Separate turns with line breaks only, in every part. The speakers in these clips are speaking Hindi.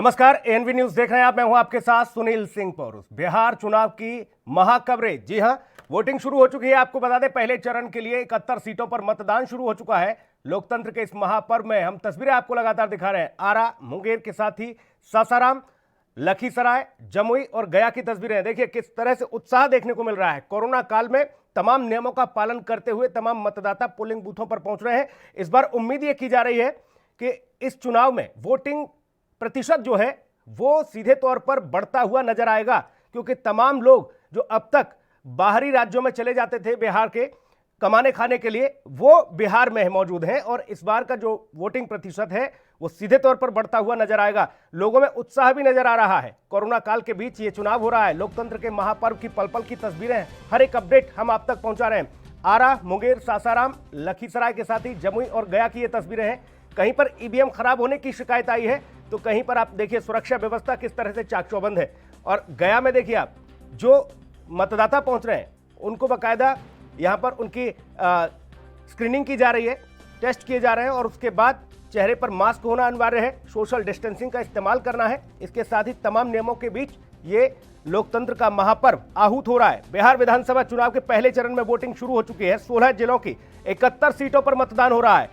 नमस्कार, एएनवी न्यूज देख रहे हैं आप। मैं हूं आपके साथ सुनील सिंह पौरुष। बिहार चुनाव की महाकवरेज। जी हां, वोटिंग शुरू हो चुकी है। आपको बता दें, पहले चरण के लिए 71 सीटों पर मतदान शुरू हो चुका है। लोकतंत्र के इस महापर्व में हम तस्वीरें आपको लगातार दिखा रहे हैं। आरा, मुंगेर के साथ ही सासाराम, लखीसराय, जमुई और गया की तस्वीरें। देखिए किस तरह से उत्साह देखने को मिल रहा है। कोरोना काल में तमाम नियमों का पालन करते हुए तमाम मतदाता पोलिंग बूथों पर पहुंच रहे हैं। इस बार उम्मीद ये की जा रही है कि इस चुनाव में वोटिंग प्रतिशत जो है वो सीधे तौर पर बढ़ता हुआ नजर आएगा, क्योंकि तमाम लोग जो अब तक बाहरी राज्यों में चले जाते थे बिहार के कमाने खाने के लिए, वो बिहार में मौजूद हैं और इस बार का जो वोटिंग प्रतिशत है वो सीधे तौर पर बढ़ता हुआ नजर आएगा। लोगों में उत्साह भी नजर आ रहा है। कोरोना काल के बीच ये चुनाव हो रहा है। लोकतंत्र के महापर्व की पल पल की तस्वीरें हैं। हर एक अपडेट हम आप तक पहुंचा रहे हैं। आरा, मुंगेर, सासाराम, लखीसराय के साथ ही जमुई और गया की ये तस्वीरें हैं। कहीं पर ईवीएम खराब होने की शिकायत आई है तो कहीं पर आप देखिए सुरक्षा व्यवस्था किस तरह से चाक चौबंद है। और गया में देखिए आप, जो मतदाता पहुंच रहे हैं उनको बाकायदा यहां पर उनकी स्क्रीनिंग की जा रही है, टेस्ट किए जा रहे हैं और उसके बाद चेहरे पर मास्क होना अनिवार्य है, सोशल डिस्टेंसिंग का इस्तेमाल करना है। इसके साथ ही तमाम नियमों के बीच ये लोकतंत्र का महापर्व आहूत हो रहा है। बिहार विधानसभा चुनाव के पहले चरण में वोटिंग शुरू हो चुकी है। 16 जिलों की 71 सीटों पर मतदान हो रहा है।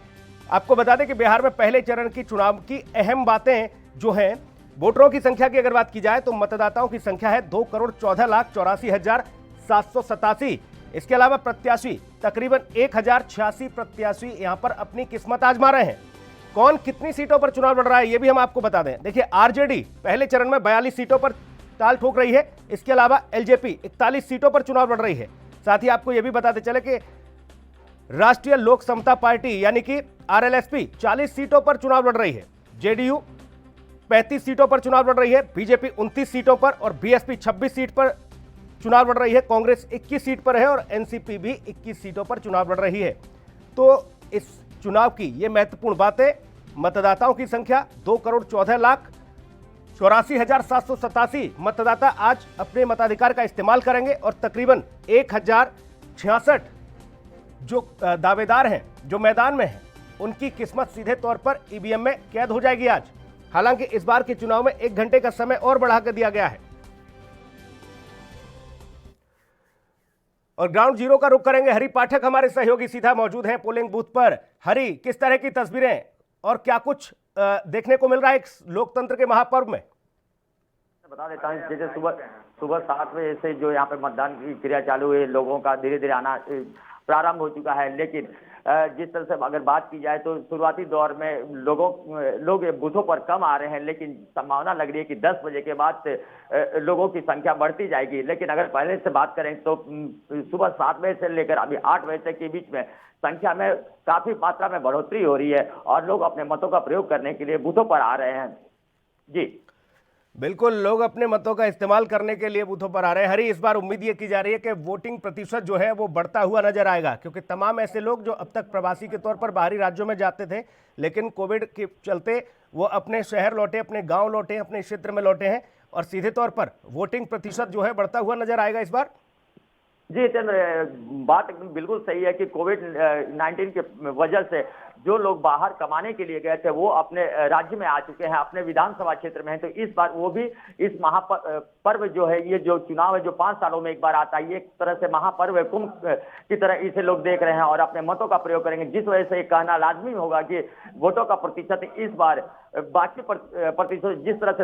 आपको बता दें कि बिहार में पहले चरण की चुनाव की अहम बातें जो हैं, वोटरों की संख्या की अगर बात की जाए तो मतदाताओं की संख्या है 2,14,84,787। इसके अलावा प्रत्याशी तकरीबन 1,086 प्रत्याशी यहां पर अपनी किस्मत आजमा रहे हैं। कौन कितनी सीटों पर चुनाव लड़ रहा है ये भी हम आपको बता दें। देखिए, आरजेडी पहले चरण में 42 सीटों पर ताल ठोक रही है। इसके अलावा एलजेपी 41 सीटों पर चुनाव लड़ रही है। साथ ही आपको यह भी बताते चले कि राष्ट्रीय लोक समता पार्टी यानी कि आरएलएसपी 40 सीटों पर चुनाव लड़ रही है। जेडीयू 35 सीटों पर चुनाव लड़ रही है। बीजेपी 29 सीटों पर और बीएसपी 26 सीट पर चुनाव लड़ रही है। कांग्रेस 21 सीट पर है और एनसीपी भी 21 सीटों पर चुनाव लड़ रही है। तो इस चुनाव की ये महत्वपूर्ण बातें, मतदाताओं की संख्या 2,14,84,787 मतदाता आज अपने मताधिकार का इस्तेमाल करेंगे और तकरीबन 1,066 जो दावेदार हैं, जो मैदान में हैं, उनकी किस्मत सीधे तौर पर ईवीएम में कैद हो जाएगी आज। हालांकि इस बार के चुनाव में 1 घंटे का समय और बढ़ाकर दिया गया है। और ग्राउंड जीरो का रुख करेंगे। हरि पाठक हमारे सहयोगी सीधा मौजूद हैं पोलिंग बूथ पर। हरि, किस तरह की तस्वीरें और क्या कुछ देखने को मिल रहा है लोकतंत्र के महापर्व में?
बता देता हूँ, जैसे सुबह 7 बजे से जो यहाँ पे मतदान की क्रिया चालू हुई, लोगों का धीरे धीरे आना प्रारंभ हो चुका है। लेकिन जिस तरह से अगर बात की जाए तो शुरुआती दौर में लोग बूथों पर कम आ रहे हैं, लेकिन संभावना लग रही है कि 10 बजे के बाद से लोगों की संख्या बढ़ती जाएगी। लेकिन अगर पहले से बात करें तो सुबह 7 बजे से लेकर अभी 8 बजे तक के बीच में संख्या में काफी मात्रा में बढ़ोतरी हो रही है और लोग अपने मतों का प्रयोग करने के लिए बूथों पर आ रहे हैं। जी
बिल्कुल, लोग अपने मतों का इस्तेमाल करने के लिए बूथों पर आ रहे हैं। हरी, इस बार उम्मीद ये की जा रही है कि वोटिंग प्रतिशत जो है वो बढ़ता हुआ नजर आएगा, क्योंकि तमाम ऐसे लोग जो अब तक प्रवासी के तौर पर बाहरी राज्यों में जाते थे, लेकिन कोविड के चलते वो अपने शहर लौटे, अपने गांव लौटे, अपने क्षेत्र में लौटे हैं और सीधे तौर पर वोटिंग प्रतिशत जो है बढ़ता हुआ नजर आएगा इस बार।
जी चंद्र, बात बिल्कुल सही है कि कोविड-19 के वजह से जो लोग बाहर कमाने के लिए गए थे वो अपने राज्य में आ चुके हैं, अपने विधानसभा क्षेत्र में हैं। तो इस बार वो भी इस महापर्व जो है, ये जो चुनाव है जो 5 सालों में एक बार आता है, ये एक तरह से महापर्व है, कुंभ की तरह इसे लोग देख रहे हैं और अपने मतों का प्रयोग करेंगे। जिस वजह से कहना लाजमी होगा कि वोटों का प्रतिशत इस बार बाकी प्रतिशत जिस तरह से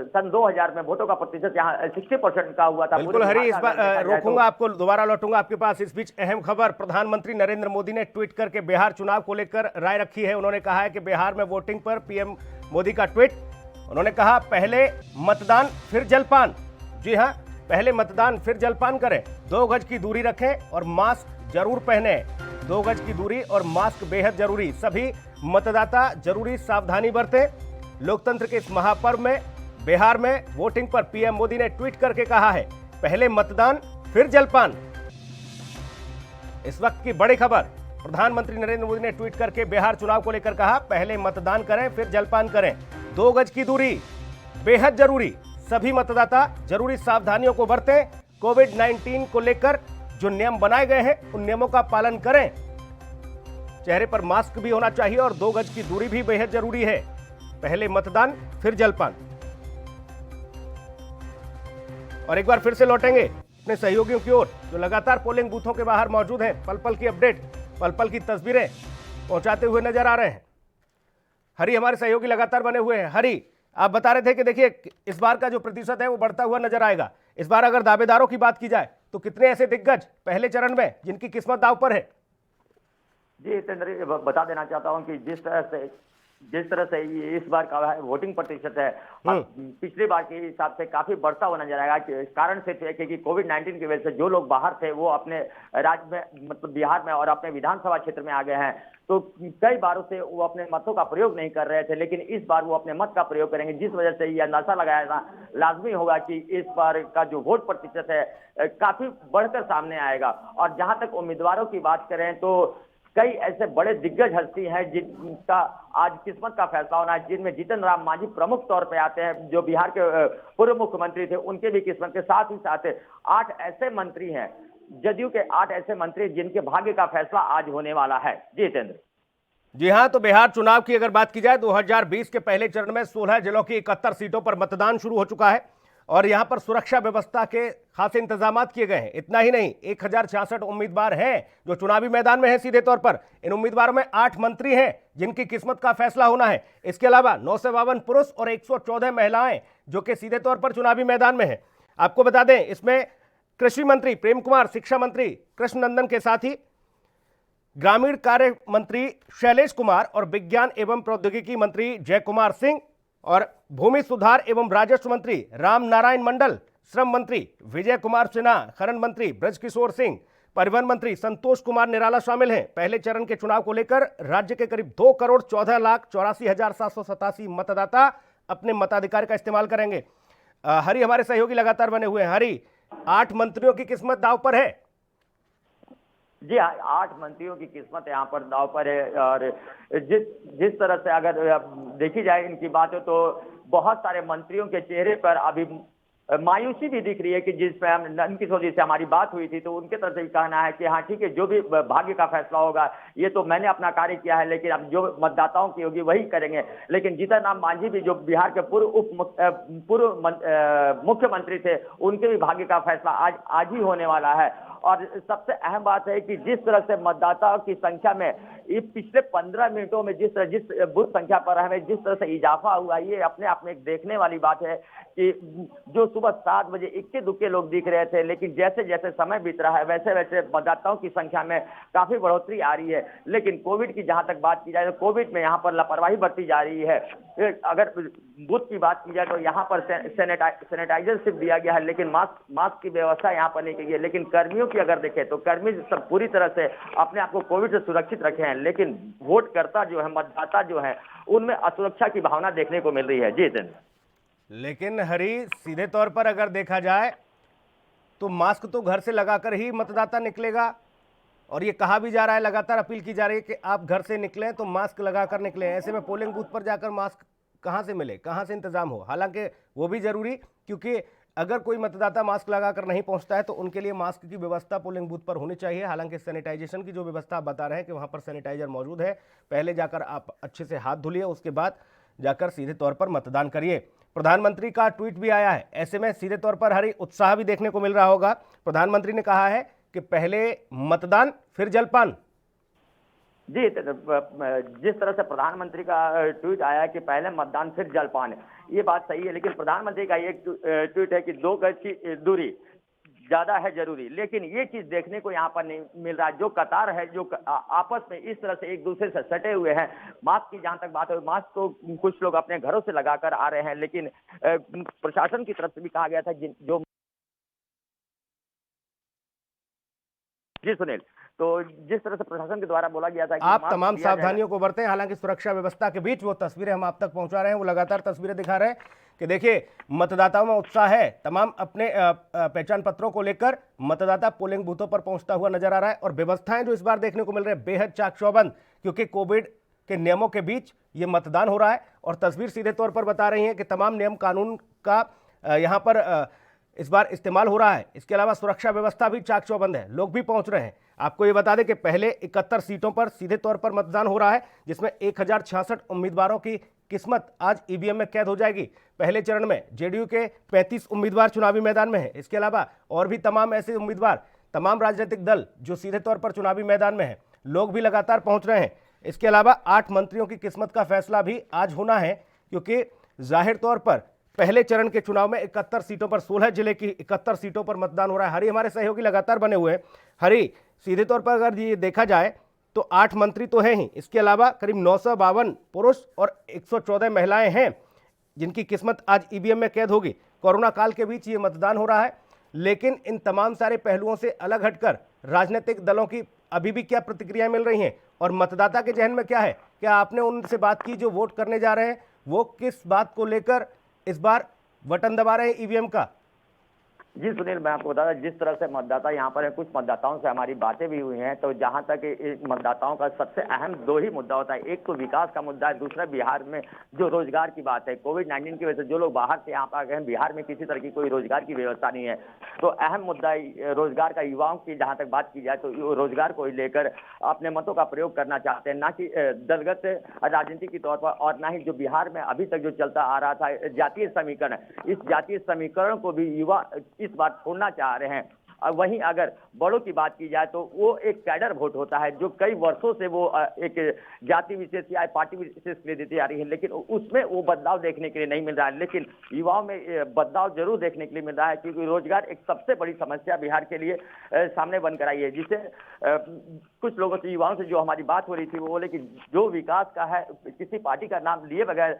सन 2000 में वोटों का प्रतिशत यहाँ 60% का हुआ था।
बिल्कुल हरी, इस बार रोकूंगा आपको, दोबारा लौटूंगा आपके पास। इस बीच अहम खबर, प्रधानमंत्री नरेंद्र मोदी ने ट्वीट करके बिहार चुनाव को लेकर राय रखी है। उन्होंने कहा है कि बिहार में वोटिंग पर पीएम मोदी का ट्वीट, उन्होंने कहा पहले मतदान फिर जलपान। जी हां, पहले मतदान फिर जलपान करें, 2 गज की दूरी रखें और मास्क जरूर पहने। 2 गज की दूरी और मास्क बेहद जरूरी, सभी मतदाता जरूरी सावधानी बरतें। लोकतंत्र के इस महापर्व में बिहार में वोटिंग पर पीएम मोदी ने ट्वीट करके कहा है पहले मतदान फिर जलपान। इस वक्त की बड़ी खबर, प्रधानमंत्री नरेंद्र मोदी ने ट्वीट करके बिहार चुनाव को लेकर कहा पहले मतदान करें फिर जलपान करें, 2 गज की दूरी बेहद जरूरी, सभी मतदाता जरूरी सावधानियों को बरतें। कोविड-19 को लेकर जो नियम बनाए गए हैं उन नियमों का पालन करें। चेहरे पर मास्क भी होना चाहिए और 2 गज की दूरी भी बेहद जरूरी है। पहले मतदान फिर जलपान। और एक बार फिर से लौटेंगे अपने सहयोगियों की ओर जो लगातार पोलिंग बूथों के बाहर मौजूद हैं, पल पल की अपडेट, पल पल की तस्वीरें पहुंचाते हुए नजर आ रहे हैं। हरी हमारे सहयोगी लगातार बने हुए हैं। हरी, आप बता रहे थे कि देखिए इस बार का जो प्रतिशत है वो बढ़ता हुआ नजर आएगा। इस बार अगर दावेदारों की बात की जाए तो कितने ऐसे दिग्गज पहले चरण में जिनकी किस्मत दांव पर है?
जी जितेंद्र, बता देना चाहता हूं कि जिस तरह से ये इस बार का वोटिंग प्रतिशत है, अब पिछली बार के हिसाब से काफी बढ़ता हुआ नजर आएगा। कारण सिर्फ है कि कोविड-19 की वजह से जो लोग बाहर थे वो अपने राज्य में, मतलब बिहार में और अपने विधानसभा क्षेत्र में आ गए हैं, तो कई बारों से वो अपने मतों का प्रयोग नहीं कर रहे थे, लेकिन इस बार वो अपने मत का प्रयोग करेंगे, जिस वजह से यह अंदाजा लगाया लाजमी होगा कि इस बार का जो वोट प्रतिशत है काफी बढ़कर सामने आएगा। और जहां तक उम्मीदवारों की बात करें तो कई ऐसे बड़े दिग्गज हस्ती हैं जिनका आज किस्मत का फैसला होना है, जिनमें जीतन राम मांझी प्रमुख तौर पे आते हैं, जो बिहार के पूर्व मुख्यमंत्री थे, उनके भी किस्मत के साथ ही साथ 8 ऐसे मंत्री हैं, जदयू के 8 ऐसे मंत्री जिनके भाग्य का फैसला आज होने वाला है। जी जितेंद्र।
जी हां, तो बिहार चुनाव की अगर बात की जाए 2020 के पहले चरण में 16 जिलों की 71 सीटों पर मतदान शुरू हो चुका है और यहां पर सुरक्षा व्यवस्था के खास इंतजाम किए गए हैं। इतना ही नहीं, 1066 उम्मीदवार हैं जो चुनावी मैदान में हैं सीधे तौर पर। इन उम्मीदवारों में 8 मंत्री हैं जिनकी किस्मत का फैसला होना है। इसके अलावा 952 पुरुष और 114 महिलाएं जो कि सीधे तौर पर चुनावी मैदान में हैं। आपको बता दें, इसमें कृषि मंत्री प्रेम कुमार, शिक्षा मंत्री कृष्ण नंदन के साथ ही ग्रामीण कार्य मंत्री शैलेश कुमार और विज्ञान एवं प्रौद्योगिकी मंत्री जय कुमार सिंह और भूमि सुधार एवं राजस्व मंत्री राम नारायण मंडल, श्रम मंत्री विजय कुमार सिन्हा, खनन मंत्री ब्रजकिशोर सिंह, परिवहन मंत्री संतोष कुमार निराला शामिल हैं। पहले चरण के चुनाव को लेकर राज्य के करीब 2,14,84,787 मतदाता अपने मताधिकार का इस्तेमाल करेंगे। हरी हमारे सहयोगी लगातार बने हुए हैं। हरी, 8 मंत्रियों की किस्मत दांव पर है।
जी हाँ, 8 मंत्रियों की किस्मत यहाँ पर दांव पर है और जिस तरह से अगर देखी जाए इनकी बातें तो बहुत सारे मंत्रियों के चेहरे पर अभी मायूसी भी दिख रही है कि जिसमें हम नंद किशोर जी से हमारी बात हुई थी तो उनके तरफ से भी कहना है कि हाँ ठीक है, जो भी भाग्य का फैसला होगा ये तो मैंने अपना कार्य किया है, लेकिन अब जो मतदाताओं की होगी वही करेंगे। लेकिन जीतन राम मांझी भी जो बिहार के पूर्व मुख्यमंत्री थे, उनके भी भाग्य का फैसला आज ही होने वाला है। और सबसे अहम बात है कि जिस तरह से मतदाताओं की संख्या में ये पिछले 15 मिनटों में जिस बूथ संख्या पर हमें जिस तरह से इजाफा हुआ, ये अपने आप में एक देखने वाली बात है कि जो सुबह 7 बजे इक्के दुक्के लोग दिख रहे थे, लेकिन जैसे जैसे समय बीत रहा है वैसे वैसे मतदाताओं की संख्या में काफी बढ़ोतरी आ रही है। लेकिन कोविड की जहां तक बात की जाए तो कोविड में यहाँ पर लापरवाही बरती जा रही है। अगर बूथ की बात की जाए तो यहाँ पर सैनिटाइजर सिर्फ दिया गया है, लेकिन मास्क की व्यवस्था यहाँ पर नहीं की गई। लेकिन कर्मियों की अगर देखें तो कर्मी सब पूरी तरह से अपने आप को कोविड से सुरक्षित रखे हैं, लेकिन वोटकर्ता जो है, मतदाता जो है, उनमें असुरक्षा की भावना देखने को मिल रही है। जी जितेंद्र।
लेकिन हरी, सीधे तौर पर अगर देखा जाए तो मास्क तो घर से लगाकर ही मतदाता निकलेगा और ये कहा भी जा रहा है, लगातार अपील की जा रही है कि आप घर से निकलें तो मास्क लगाकर निकलें। ऐसे में पोलिंग बूथ पर जाकर मास्क कहां से मिले, कहां से इंतजाम हो? हालांकि वो भी जरूरी, क्योंकि अगर कोई मतदाता मास्क लगाकर नहीं पहुंचता है तो उनके लिए मास्क की व्यवस्था पोलिंग बूथ पर होनी चाहिए। हालांकि सैनिटाइजेशन की जो व्यवस्था आप बता रहे हैं कि वहां पर सैनिटाइजर मौजूद है, पहले जाकर आप अच्छे से हाथ धुलिए, उसके बाद जाकर सीधे तौर पर मतदान करिए। प्रधानमंत्री का ट्वीट भी आया है, ऐसे में सीधे तौर पर हरी उत्साह भी देखने को मिल रहा होगा। प्रधानमंत्री ने कहा है कि पहले मतदान फिर जलपान।
जी, जिस तरह से प्रधानमंत्री का ट्वीट आया है कि पहले मतदान फिर जलपान, ये बात सही है, लेकिन प्रधानमंत्री का ये ट्वीट है कि 2 गज की दूरी ज्यादा है जरूरी, लेकिन ये चीज देखने को यहाँ पर नहीं मिल रहा। जो कतार है, जो आपस में इस तरह से एक दूसरे से सटे हुए हैं। मास्क की जहां तक बात है, मास्क तो कुछ लोग अपने घरों से लगाकर आ रहे हैं, लेकिन प्रशासन की तरफ से भी कहा गया था जो जी सुनील, तो जिस तरह से प्रशासन के द्वारा बोला गया था कि
आप तमाम सावधानियों को बरतें। हालांकि सुरक्षा व्यवस्था के बीच वो तस्वीरें हम आप तक पहुंचा रहे हैं, वो लगातार तस्वीरें दिखा रहे हैं कि देखिए मतदाताओं में उत्साह है। तमाम अपने पहचान पत्रों को लेकर मतदाता पोलिंग बूथों पर पहुंचता हुआ नजर आ रहा है और व्यवस्थाएं जो इस बार देखने को मिल रही है बेहद चाक चौबंद, क्योंकि कोविड के नियमों के बीच ये मतदान हो रहा है और तस्वीर सीधे तौर पर बता रही है कि तमाम नियम कानून का यहाँ पर इस बार इस्तेमाल हो रहा है। इसके अलावा सुरक्षा व्यवस्था भी चाक चौबंद है, लोग भी पहुंच रहे हैं। आपको ये बता दें कि पहले 71 सीटों पर सीधे तौर पर मतदान हो रहा है, जिसमें 1066 उम्मीदवारों की किस्मत आज ईवीएम में कैद हो जाएगी। पहले चरण में जेडीयू के 35 उम्मीदवार चुनावी मैदान में हैं। इसके अलावा और भी तमाम ऐसे उम्मीदवार, तमाम राजनीतिक दल जो सीधे तौर पर चुनावी मैदान में हैं, लोग भी लगातार पहुंच रहे हैं। इसके अलावा 8 मंत्रियों की किस्मत का फैसला भी आज होना है, क्योंकि जाहिर तौर पर पहले चरण के चुनाव में 71 सीटों पर 16 जिले की 71 सीटों पर मतदान हो रहा है। हरी हमारे सहयोगी लगातार बने हुए हैं। हरी, सीधे तौर पर अगर ये देखा जाए तो 8 मंत्री तो हैं ही, इसके अलावा करीब 952 पुरुष और 114 महिलाएं हैं जिनकी किस्मत आज ईवीएम में कैद होगी। कोरोना काल के बीच ये मतदान हो रहा है, लेकिन इन तमाम सारे पहलुओं से अलग हटकर राजनीतिक दलों की अभी भी क्या प्रतिक्रियाएं मिल रही हैं और मतदाता के जहन में क्या है? क्या आपने उनसे बात की जो वोट करने जा रहे हैं, वो किस बात को लेकर इस बार बटन दबा रहे हैं ईवीएम का?
जी सुनील, मैं आपको बता दूं, जिस तरह से मतदाता यहाँ पर है, कुछ मतदाताओं से हमारी बातें भी हुई हैं, तो जहाँ तक मतदाताओं का सबसे अहम 2 ही मुद्दा होता है। एक तो विकास का मुद्दा है, दूसरा बिहार में जो रोजगार की बात है। कोविड-19 की वजह से जो लोग बाहर से यहाँ पर आ गए हैं, बिहार में किसी तरह की कोई रोजगार की व्यवस्था नहीं है, तो अहम मुद्दा रोजगार का। युवाओं की जहाँ तक बात की जाए तो रोजगार को लेकर अपने मतों का प्रयोग करना चाहते हैं, ना कि दलगत राजनीति के तौर पर, और ना ही जो बिहार में अभी तक जो चलता आ रहा था जातीय समीकरण, इस जातीय समीकरण को भी युवा इस बार छोड़ना चाह रहे हैं। और वहीं अगर बड़ों की बात की जाए तो वो एक कैडर वोट होता है जो कई वर्षों से वो एक जाति विशेष या पार्टी विशेष के लिए देती आ रही है, लेकिन उसमें वो बदलाव देखने के लिए नहीं मिल रहा है। लेकिन युवाओं में बदलाव जरूर देखने के लिए मिल रहा है, क्योंकि रोजगार एक सबसे बड़ी समस्या बिहार के लिए सामने बनकर आई है, जिसे कुछ लोगों से, युवाओं से जो हमारी बात हो रही थी, वो बोले कि जो विकास का है, किसी पार्टी का नाम लिए बगैर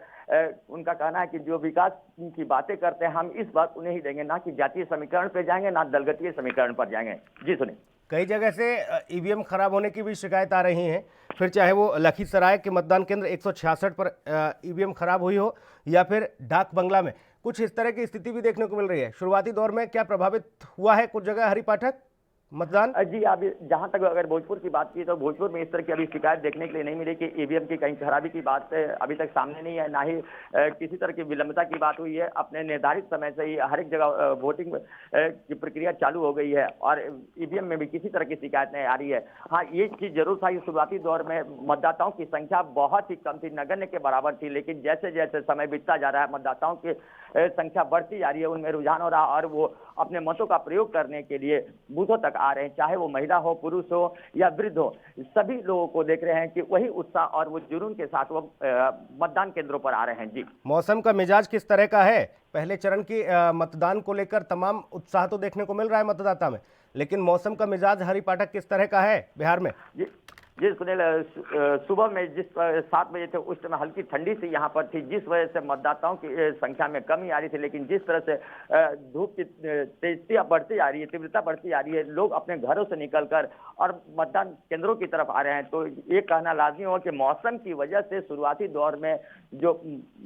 उनका कहना है कि जो विकास की बातें करते हैं हम इस बात उन्हें ही देंगे, ना कि जातीय समीकरण पे जाएंगे, ना दलगतीय समीकरण पर जाएंगे। जी सुनिए,
कई जगह से ईवीएम खराब होने की भी शिकायत आ रही हैं, फिर चाहे वो लखीसराय के मतदान केंद्र 166 पर ईवीएम खराब हुई हो या फिर डाक बंगला में, कुछ इस तरह की स्थिति भी देखने को मिल रही है। शुरुआती दौर में क्या प्रभावित हुआ है कुछ जगह हरि पाठक मतदान?
जी, अभी जहां तक अगर भोजपुर की बात की तो भोजपुर में इस तरह की अभी शिकायत देखने के लिए नहीं मिली कि ईवीएम की कहीं खराबी की बात अभी तक सामने नहीं है, ना ही किसी तरह की विलंबता की बात हुई है। अपने निर्धारित समय से ही हर एक जगह वोटिंग की प्रक्रिया चालू हो गई है और ईवीएम में भी किसी तरह की शिकायत नहीं आ रही है। हाँ, ये चीज जरूर था, शुरुआती दौर में मतदाताओं की संख्या बहुत ही कम थी, नगण्य के बराबर थी, लेकिन जैसे जैसे समय बीतता जा रहा है मतदाताओं की संख्या बढ़ती जा रही है, उनमें रुझान हो रहा है और वो अपने मतों का प्रयोग करने के लिए बूथों तक आ रहे हैं, चाहे वो महिला हो, पुरुष हो या वृद्ध हो। सभी लोगों को देख रहे हैं कि वही उत्साह और वो जुनून के साथ वो मतदान केंद्रों पर आ रहे हैं। जी,
मौसम का मिजाज किस तरह का है? पहले चरण की मतदान को लेकर तमाम उत्साह तो देखने को मिल रहा है मतदाता में, लेकिन मौसम का मिजाज हरि पाठक किस तरह का है बिहार में?
जी सुनील, सुबह में जिस 7 बजे थे उस समय हल्की ठंडी सी यहाँ पर थी, जिस वजह से मतदाताओं की संख्या में कमी आ रही थी, लेकिन जिस तरह से धूप की तेजती बढ़ती आ रही है, तीव्रता बढ़ती आ रही है, लोग अपने घरों से निकलकर और मतदान केंद्रों की तरफ आ रहे हैं, तो ये कहना लाजमी होगा कि मौसम की वजह से शुरुआती दौर में जो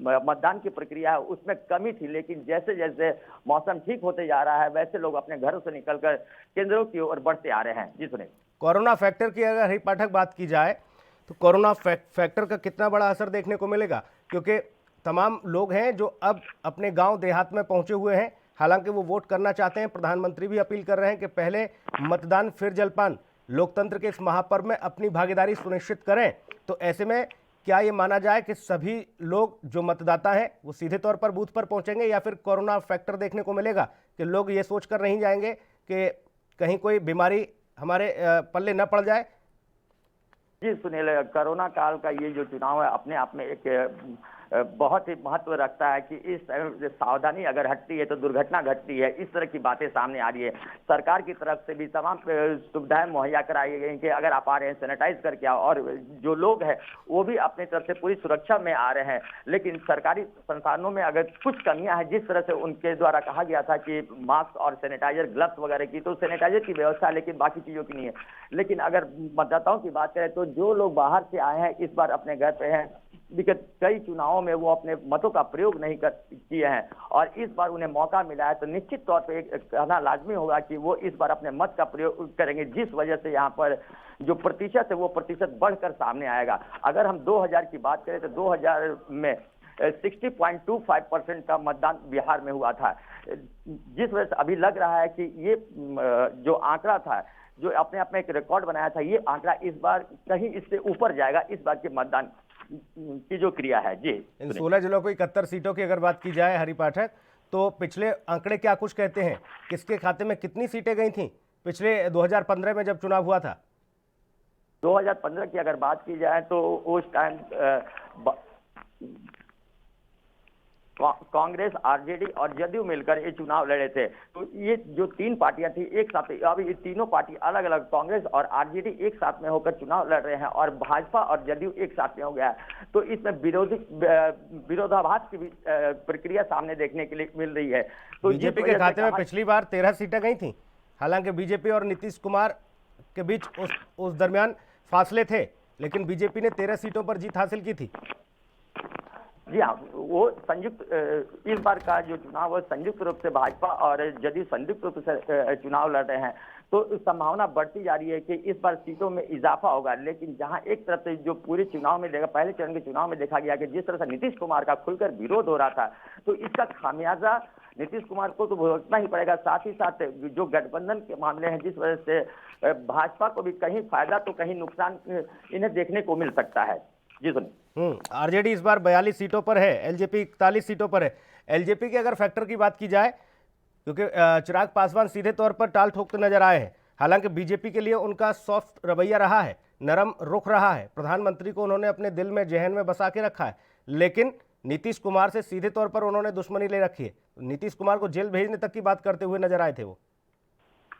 मतदान की प्रक्रिया है उसमें कमी थी, लेकिन जैसे जैसे मौसम ठीक होते जा रहा है वैसे लोग अपने घरों से निकलकर केंद्रों की ओर बढ़ते आ रहे हैं। जी सुनील,
कोरोना फैक्टर की अगर हरि पाठक बात की जाए तो कोरोना फैक्टर का कितना बड़ा असर देखने को मिलेगा? क्योंकि तमाम लोग हैं जो अब अपने गांव देहात में पहुंचे हुए हैं, हालांकि वो वोट करना चाहते हैं। प्रधानमंत्री भी अपील कर रहे हैं कि पहले मतदान फिर जलपान, लोकतंत्र के इस महापर्व में अपनी भागीदारी सुनिश्चित करें। तो ऐसे में क्या ये माना जाए कि सभी लोग जो मतदाता हैं वो सीधे तौर पर बूथ पर पहुंचेंगे, या फिर कोरोना फैक्टर देखने को मिलेगा कि लोग ये सोच कर नहीं जाएंगे कि कहीं कोई बीमारी हमारे पल्ले न पड़ जाए?
जी सुनील, कोरोना काल का ये जो चुनाव है अपने आप में एक बहुत ही महत्व रखता है कि इस सावधानी अगर हटती है तो दुर्घटना घटती है। इस तरह की बातें सामने आ रही है। सरकार की तरफ से भी तमाम सुविधाएं मुहैया कराई गई कि अगर आप आ रहे हैं सैनिटाइज करके आओ, और जो लोग हैं वो भी अपनी तरफ से पूरी सुरक्षा में आ रहे हैं। लेकिन सरकारी संसाधनों में अगर कुछ कमियां हैं, जिस तरह से उनके द्वारा कहा गया था कि मास्क और सैनिटाइजर, ग्लव्स वगैरह की, तो सैनिटाइजर की व्यवस्था है लेकिन बाकी चीजों की नहीं है। लेकिन अगर मतदाताओं की बात करें तो जो लोग बाहर से आए हैं इस बार अपने घर पे हैं, विगत कई चुनावों में वो अपने मतों का प्रयोग नहीं किए हैं और इस बार उन्हें मौका मिला है, तो निश्चित तौर पे कहना लाजमी होगा कि वो इस बार अपने मत का प्रयोग करेंगे, जिस वजह से यहाँ पर जो प्रतिशत है वो प्रतिशत बढ़कर सामने आएगा। अगर हम 2000 की बात करें तो 2000 में 60.25% का मतदान बिहार में हुआ था, जिस वजह से अभी लग रहा है कि ये जो आंकड़ा था, जो अपने आप में एक रिकॉर्ड बनाया था, ये आंकड़ा इस बार कहीं इससे ऊपर जाएगा इस बार के मतदान की जो क्रिया है। जी
इन 16 जिलों को 71 सीटों की अगर बात की जाए हरि पाठक, तो पिछले आंकड़े क्या कुछ कहते हैं? किसके खाते में कितनी सीटें गई थीं पिछले 2015 में जब चुनाव हुआ था?
2015 की अगर बात की जाए तो उस टाइम कांग्रेस, आरजेडी और जदयू मिलकर ये चुनाव लड़े थे। तो ये जो तीन पार्टियां थी एक साथ, अब ये तीनों पार्टी अलग अलग, कांग्रेस और आरजेडी एक साथ में होकर चुनाव लड़ रहे हैं और भाजपा और जदयू एक साथ में हो गया है। तो इसमें विरोधाभास की भी प्रक्रिया सामने देखने के लिए मिल रही है। तो
बीजेपी के खाते में पिछली बार 13 सीटें गई थी। हालांकि बीजेपी और नीतीश कुमार के बीच उस दरमियान फासले थे, लेकिन बीजेपी ने 13 सीटों पर जीत हासिल की थी।
जी हाँ, वो संयुक्त इस बार का जो चुनाव है संयुक्त रूप से भाजपा और जदयू संयुक्त रूप से चुनाव लड़ रहे हैं। तो संभावना बढ़ती जा रही है कि इस बार सीटों में इजाफा होगा। लेकिन जहां एक तरफ से जो पूरे चुनाव में देखा, पहले चरण के चुनाव में देखा गया कि जिस तरह से नीतीश कुमार का खुलकर विरोध हो रहा था, तो इसका खामियाजा नीतीश कुमार को तो भुगतना ही पड़ेगा। साथ ही साथ जो गठबंधन के मामले हैं, जिस वजह से भाजपा को भी कहीं फायदा तो कहीं नुकसान इन्हें देखने को मिल सकता है। जी सुनिए।
आरजेडी इस बार 42 सीटों पर है, एलजेपी 41 सीटों पर है। एलजेपी के अगर फैक्टर की बात की जाए, क्योंकि चिराग पासवान सीधे तौर पर टाल ठोकते नजर आए हैं। हालांकि बीजेपी के लिए उनका सॉफ्ट रवैया रहा है, नरम रुख रहा है। प्रधानमंत्री को उन्होंने अपने दिल में, जहन में बसा के रखा है। लेकिन नीतीश कुमार से सीधे तौर पर उन्होंने दुश्मनी ले रखी है। नीतीश कुमार को जेल भेजने तक की बात करते हुए नजर आए थे वो।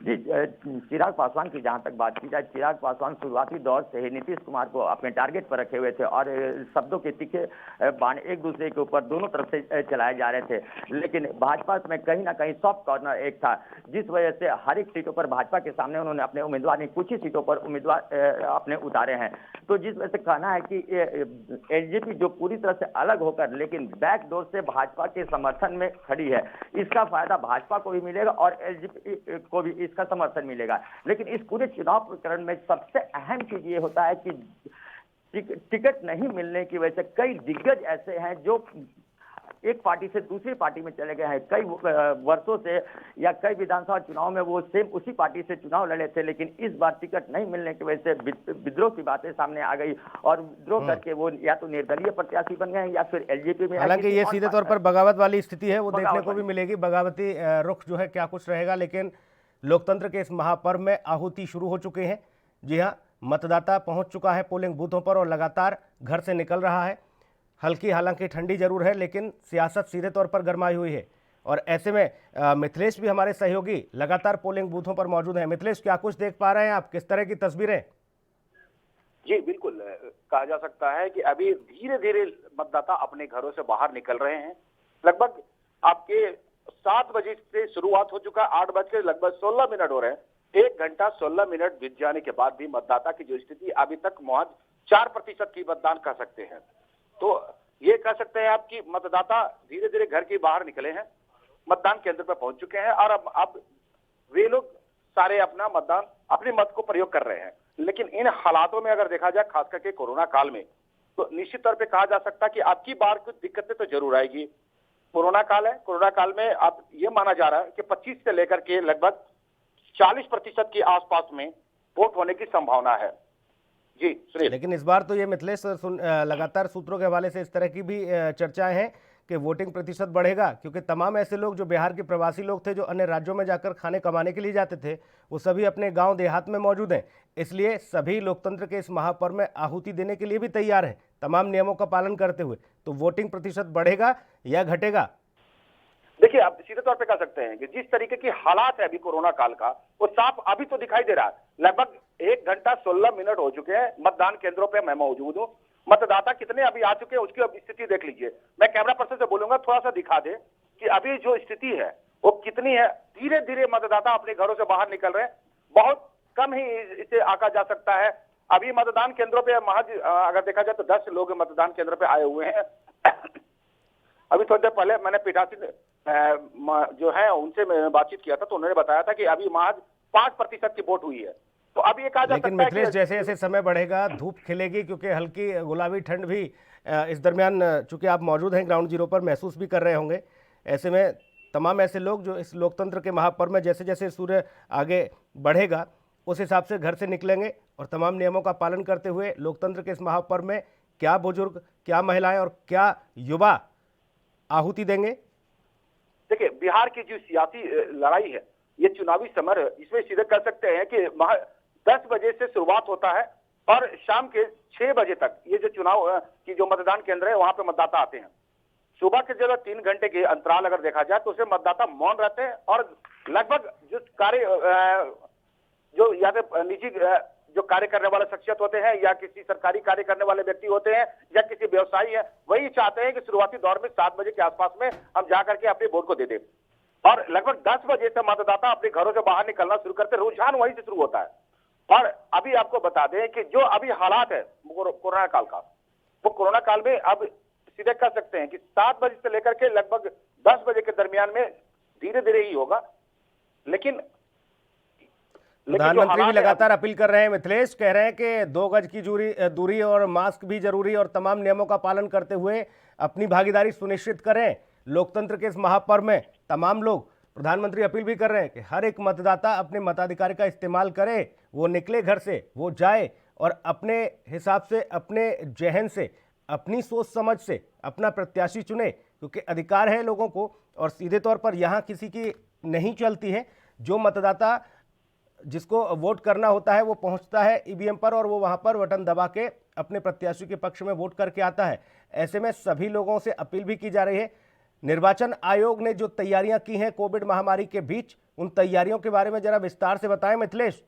जी, चिराग पासवान की जहां तक बात की जाए, चिराग पासवान शुरुआती दौर से ही नीतीश कुमार को अपने टारगेट पर रखे हुए थे और शब्दों के तीखे बाण एक दूसरे के ऊपर दोनों तरफ से चलाए जा रहे थे। लेकिन भाजपा में कहीं ना कहीं सॉफ्ट कॉर्नर एक था, जिस वजह से हर एक सीटों पर भाजपा के सामने उन्होंने अपने उम्मीदवार नहीं, कुछ ही सीटों पर उम्मीदवार अपने उतारे हैं। तो जिस वजह से कहना है कि एलजेपी जो पूरी तरह से अलग होकर लेकिन बैकडोर से भाजपा के समर्थन में खड़ी है, इसका फायदा भाजपा को भी मिलेगा और एलजेपी को भी इसका समर्थन मिलेगा। लेकिन इस पूरे चुनाव प्रकरण में सबसे अहम चीज ये होता है कि टिकट नहीं मिलने की वजह से कई दिग्गज ऐसे हैं जो एक पार्टी से दूसरी पार्टी में चले गए हैं। कई वर्षों से या कई विधानसभा चुनाव में वो सेम उसी पार्टी से चुनाव लड़े थे, लेकिन इस बार टिकट नहीं मिलने की वजह से विद्रोह की बातें सामने आ गई और विद्रोह करके वो या तो निर्दलीय प्रत्याशी बन गए या फिर एलजेपी में।
हालांकि ये सीधे तौर पर बगावत वाली स्थिति है, वो देखने को भी मिलेगी। बगावती रुख जो है क्या कुछ रहेगा। लेकिन लोकतंत्र के इस महापर्व में आहुति शुरू हो चुके हैं। जी हाँ, मतदाता पहुंच चुका है पोलिंग बूथों पर और लगातार घर से निकल रहा है। हल्की हालांकि ठंडी जरूर है, लेकिन सियासत सीधे तौर पर गरमाई हुई है। और ऐसे में मिथिलेश भी हमारे सहयोगी लगातार पोलिंग बूथों पर मौजूद हैं। मिथिलेश, क्या कुछ देख पा रहे हैं आप, किस तरह की तस्वीरें?
जी बिल्कुल, कहा जा सकता है कि अभी धीरे धीरे मतदाता अपने घरों से बाहर निकल रहे हैं। लगभग आपके 7 बजे से शुरुआत हो चुका है, 8 बज के लगभग 16 मिनट हो रहे हैं। 1 घंटा 16 मिनट बीत जाने के बाद भी मतदाता की जो स्थिति अभी तक महज 4% की मतदान कर सकते हैं। तो ये कह सकते हैं आप कि मतदाता धीरे धीरे घर के बाहर निकले हैं, मतदान केंद्र पर पहुंच चुके हैं और अब वे लोग सारे अपना मतदान, अपने मत को प्रयोग कर रहे हैं। लेकिन इन हालातों में अगर देखा जाए, खास करके कोरोना काल में, तो निश्चित तौर पे कहा जा सकता है कि अब की बार कुछ दिक्कतें तो जरूर आएगी। कोरोना काल है, कोरोना काल में अब ये माना जा रहा है कि 25 से लेकर के लगभग 40% के आसपास में वोट होने की संभावना है। जी सुनील।
लेकिन इस बार तो ये मिथिलेश लगातार सूत्रों के हवाले से इस तरह की भी चर्चाएं हैं कि वोटिंग प्रतिशत बढ़ेगा, क्योंकि तमाम ऐसे लोग जो बिहार के प्रवासी लोग थे, जो अन्य राज्यों में जाकर खाने कमाने के लिए जाते थे, वो सभी अपने गांव देहात में मौजूद हैं। इसलिए सभी लोकतंत्र के इस महापर्व में आहुति देने के लिए भी तैयार हैं, तमाम नियमों का पालन करते हुए। तो वोटिंग प्रतिशत बढ़ेगा या घटेगा?
देखिए, आप सीधे तौर पे कह सकते हैं कि जिस तरीके की हालात है अभी कोरोना काल का, वो साफ अभी तो दिखाई दे रहा है। लगभग 1 घंटा 16 मिनट हो चुके हैं, मतदान केंद्रों पे मैं मौजूद हूँ। मतदाता कितने अभी आ चुके हैं उसकी अब स्थिति देख लीजिए। मैं कैमरा पर्सन से बोलूंगा थोड़ा सा दिखा दे कि अभी जो स्थिति है वो कितनी है। धीरे धीरे मतदाता अपने घरों से बाहर निकल रहे हैं, बहुत कम ही इसे आका जा सकता है। अभी मतदान केंद्रों पे महज अगर देखा जाए तो 10 लोग मतदान केंद्र पे आए हुए हैं। अभी थोड़ी देर पहले मैंने पीठासीन जो है उनसे बातचीत किया था, तो उन्होंने बताया था कि अभी महज 5% की वोट हुई है। तो अब ये कहा जा सकता है।
लेकिन मिथिलेश, जैसे जैसे समय बढ़ेगा धूप खिलेगी, क्योंकि हल्की गुलाबी ठंड भी इस दरमियान, चूंकि आप मौजूद हैं ग्राउंड जीरो पर, महसूस भी कर रहे होंगे। ऐसे में तमाम ऐसे लोग जो इस लोकतंत्र के महापर्व में जैसे जैसे सूर्य आगे बढ़ेगा उस हिसाब से घर से निकलेंगे और तमाम नियमों का पालन करते हुए लोकतंत्र के इस महापर्व में क्या बुजुर्ग, क्या महिलाएं और क्या युवा आहुति देंगे?
देखिए, बिहार की जो सियासी लड़ाई है, ये चुनावी समर है, इसमें सीधे कह सकते हैं कि 10 बजे से शुरुआत होता है और शाम के 6 बजे तक ये जो चुनाव की जो मतदान केंद्र है वहां पे मतदाता आते हैं। सुबह के जो 3 घंटे के अंतराल अगर देखा जाए तो उसमें मतदाता मौन रहते हैं और लगभग जो कार्य जो या तो निजी जो कार्य करने वाले शख्सियत होते हैं या किसी सरकारी कार्य करने वाले व्यक्ति होते हैं या किसी व्यवसायी है, वही चाहते हैं कि शुरुआती दौर में 7 बजे के आसपास में हम जाकर के अपने वोट को दे दें और लगभग 10 बजे से मतदाता अपने घरों से बाहर निकलना शुरू करते हैं। रुझान वहीं से शुरू होता है। और अभी आपको बता दें कि जो अभी हालात है कोरोना काल का, वो कोरोना काल में अब सीधे कह सकते हैं कि 7 बजे से लेकर के लगभग 10 बजे के दरमियान में धीरे धीरे ही होगा। लेकिन
प्रधानमंत्री भी लगातार अपील कर रहे हैं मिथिलेश, कह रहे हैं कि 2 गज की दूरी और मास्क भी जरूरी और तमाम नियमों का पालन करते हुए अपनी भागीदारी सुनिश्चित करें लोकतंत्र के इस महापर्व में। तमाम लोग, प्रधानमंत्री अपील भी कर रहे हैं कि हर एक मतदाता अपने मताधिकार का इस्तेमाल करे, वो निकले घर से, वो जाए और अपने हिसाब से, अपने जहन से, अपनी सोच समझ से अपना प्रत्याशी चुने, क्योंकि अधिकार है लोगों को और सीधे तौर पर यहाँ किसी की नहीं चलती है। जो मतदाता जिसको वोट करना होता है वो पहुंचता है ईवीएम पर और वो वहां पर बटन दबा के अपने प्रत्याशी के पक्ष में वोट करके आता है। ऐसे में सभी लोगों से अपील भी की जा रही है। निर्वाचन आयोग ने जो तैयारियां की हैं कोविड महामारी के बीच, उन तैयारियों के बारे में जरा विस्तार से बताएं मिथिलेश।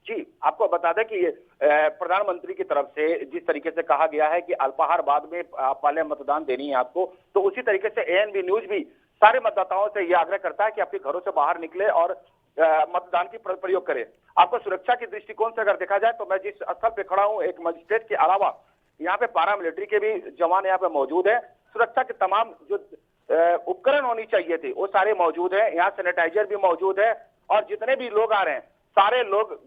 जी, आपको बता दें कि प्रधानमंत्री की तरफ से जिस तरीके से कहा गया है कि अल्पाहार बाद में पहले मतदान देनी है आपको, तो उसी तरीके से एएनबी न्यूज भी सारे मतदाताओं से यह आग्रह करता है कि अपने घरों से बाहर निकले और मतदान की प्रयोग करें। आपको सुरक्षा के दृष्टिकोण से अगर देखा जाए तो मैं जिस स्थल पे खड़ा हूं, एक मजिस्ट्रेट के अलावा यहाँ पे पैरामिलिट्री के भी जवान यहाँ पे मौजूद है। सुरक्षा के तमाम जो उपकरण होनी चाहिए थे वो सारे मौजूद है। यहाँ सैनिटाइजर भी मौजूद है और जितने भी लोग आ रहे हैं सारे लोग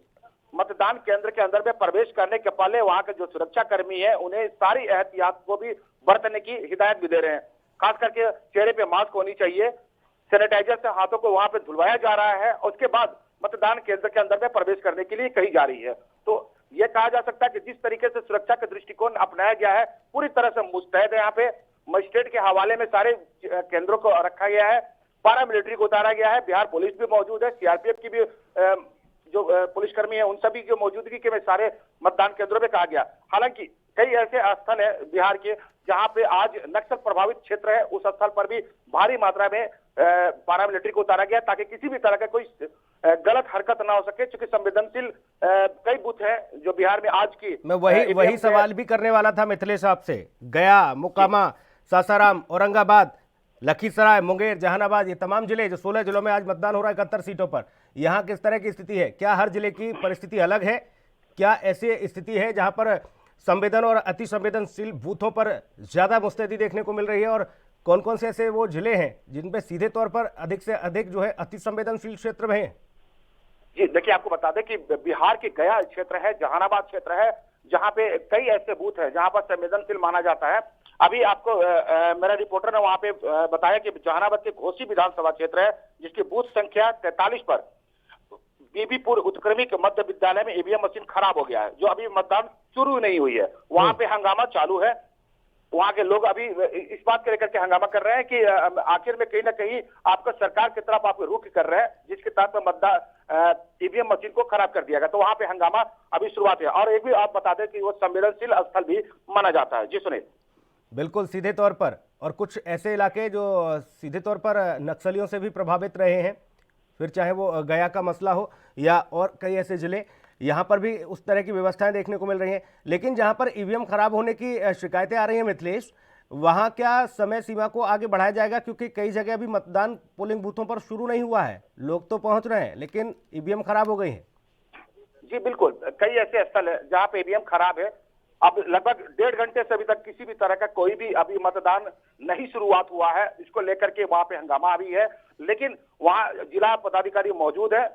मतदान केंद्र के अंदर में प्रवेश करने के पहले वहां के जो सुरक्षा कर्मी है उन्हें सारी एहतियात को भी बरतने की हिदायत भी दे रहे हैं। खास करके चेहरे पे मास्क होनी चाहिए, सैनिटाइजर से हाथों को वहां पे धुलवाया जा रहा है, उसके बाद मतदान केंद्र के अंदर में प्रवेश करने के लिए कही जा रही है। तो यह कहा जा सकता है कि जिस तरीके से सुरक्षा का दृष्टिकोण अपनाया गया है पूरी तरह से मुस्तैद है। यहाँ पे मजिस्ट्रेट के हवाले में सारे केंद्रों को रखा गया है, पैरामिलिट्री को उतारा गया है, बिहार पुलिस भी मौजूद है, सीआरपीएफ की भी जो पुलिसकर्मी है उन सभी की मौजूदगी के में सारे मतदान केंद्रों में कहा गया। हालांकि कई ऐसे स्थल है बिहार के जहां पे आज नक्सल प्रभावित क्षेत्र है, उस स्थल पर भी भारी मात्रा में पैरामिलिट्री को उतारा गया ताकि किसी भी तरह का कोई गलत हरकत ना हो सके। चूंकि संवेदनशील कई बूथ हैं जो बिहार में आज की,
मैं वही सवाल भी करने वाला था मिथिलेश आपसे। गया, मोकामा, सासाराम, औरंगाबाद, लखीसराय, मुंगेर, जहानाबाद, ये तमाम जिले जो 16 जिलों में आज मतदान हो रहा है 71 सीटों पर, यहाँ किस तरह की स्थिति है? क्या हर जिले की परिस्थिति अलग है? क्या ऐसी स्थिति है जहां पर संवेदन और अति संवेदनशील बूथों पर ज्यादा मुस्तैदी देखने को मिल रही है और कौन कौन से ऐसे वो जिले हैं जिनपे सीधे तौर पर अधिक से अधिक जो है अति संवेदनशील क्षेत्र में है? जी
देखिए, आपको बता दें कि बिहार के गया क्षेत्र है, जहानाबाद क्षेत्र है, जहां पे कई ऐसे बूथ है जहां पर संवेदनशील माना जाता है। अभी आपको मेरा रिपोर्टर ने वहां पे बताया कि जहानाबाद के घोसी विधानसभा क्षेत्र है जिसकी बूथ संख्या 43 पर बीबीपुर उत्क्रमिक मध्य विद्यालय में ईवीएम मशीन खराब हो गया है, जो अभी मतदान शुरू नहीं हुई है। वहां पे हंगामा चालू है। वहां के लोग अभी इस बात को लेकर के हंगामा कर रहे हैं कि आखिर में कहीं ना कहीं आपका सरकार की तरफ आप रुख कर रहे हैं, जिसके तहत मतदान ईवीएम मशीन को खराब कर दिया गया। तो वहां पे हंगामा अभी शुरुआत है। और एक भी आप बता दें कि वो संवेदनशील स्थल भी माना जाता है। जी सुनिए।
बिल्कुल, सीधे तौर पर। और कुछ ऐसे इलाके जो सीधे तौर पर नक्सलियों से भी प्रभावित रहे हैं, फिर चाहे वो गया का मसला हो या और कई ऐसे जिले, यहाँ पर भी उस तरह की व्यवस्थाएं देखने को मिल रही हैं। लेकिन जहाँ पर ईवीएम खराब होने की शिकायतें आ रही हैं मिथिलेश, वहाँ क्या समय सीमा को आगे बढ़ाया जाएगा? क्योंकि कई जगह अभी मतदान पोलिंग बूथों पर शुरू नहीं हुआ है, लोग तो पहुंच रहे हैं लेकिन ईवीएम खराब हो गई है।
जी बिल्कुल, कई ऐसे स्थल है जहाँ पे ईवीएम खराब है। अब लगभग 1.5 घंटे से अभी तक किसी भी तरह का कोई भी अभी मतदान नहीं शुरुआत हुआ है। इसको लेकर के वहां पे हंगामा अभी है, लेकिन वहां जिला पदाधिकारी मौजूद है,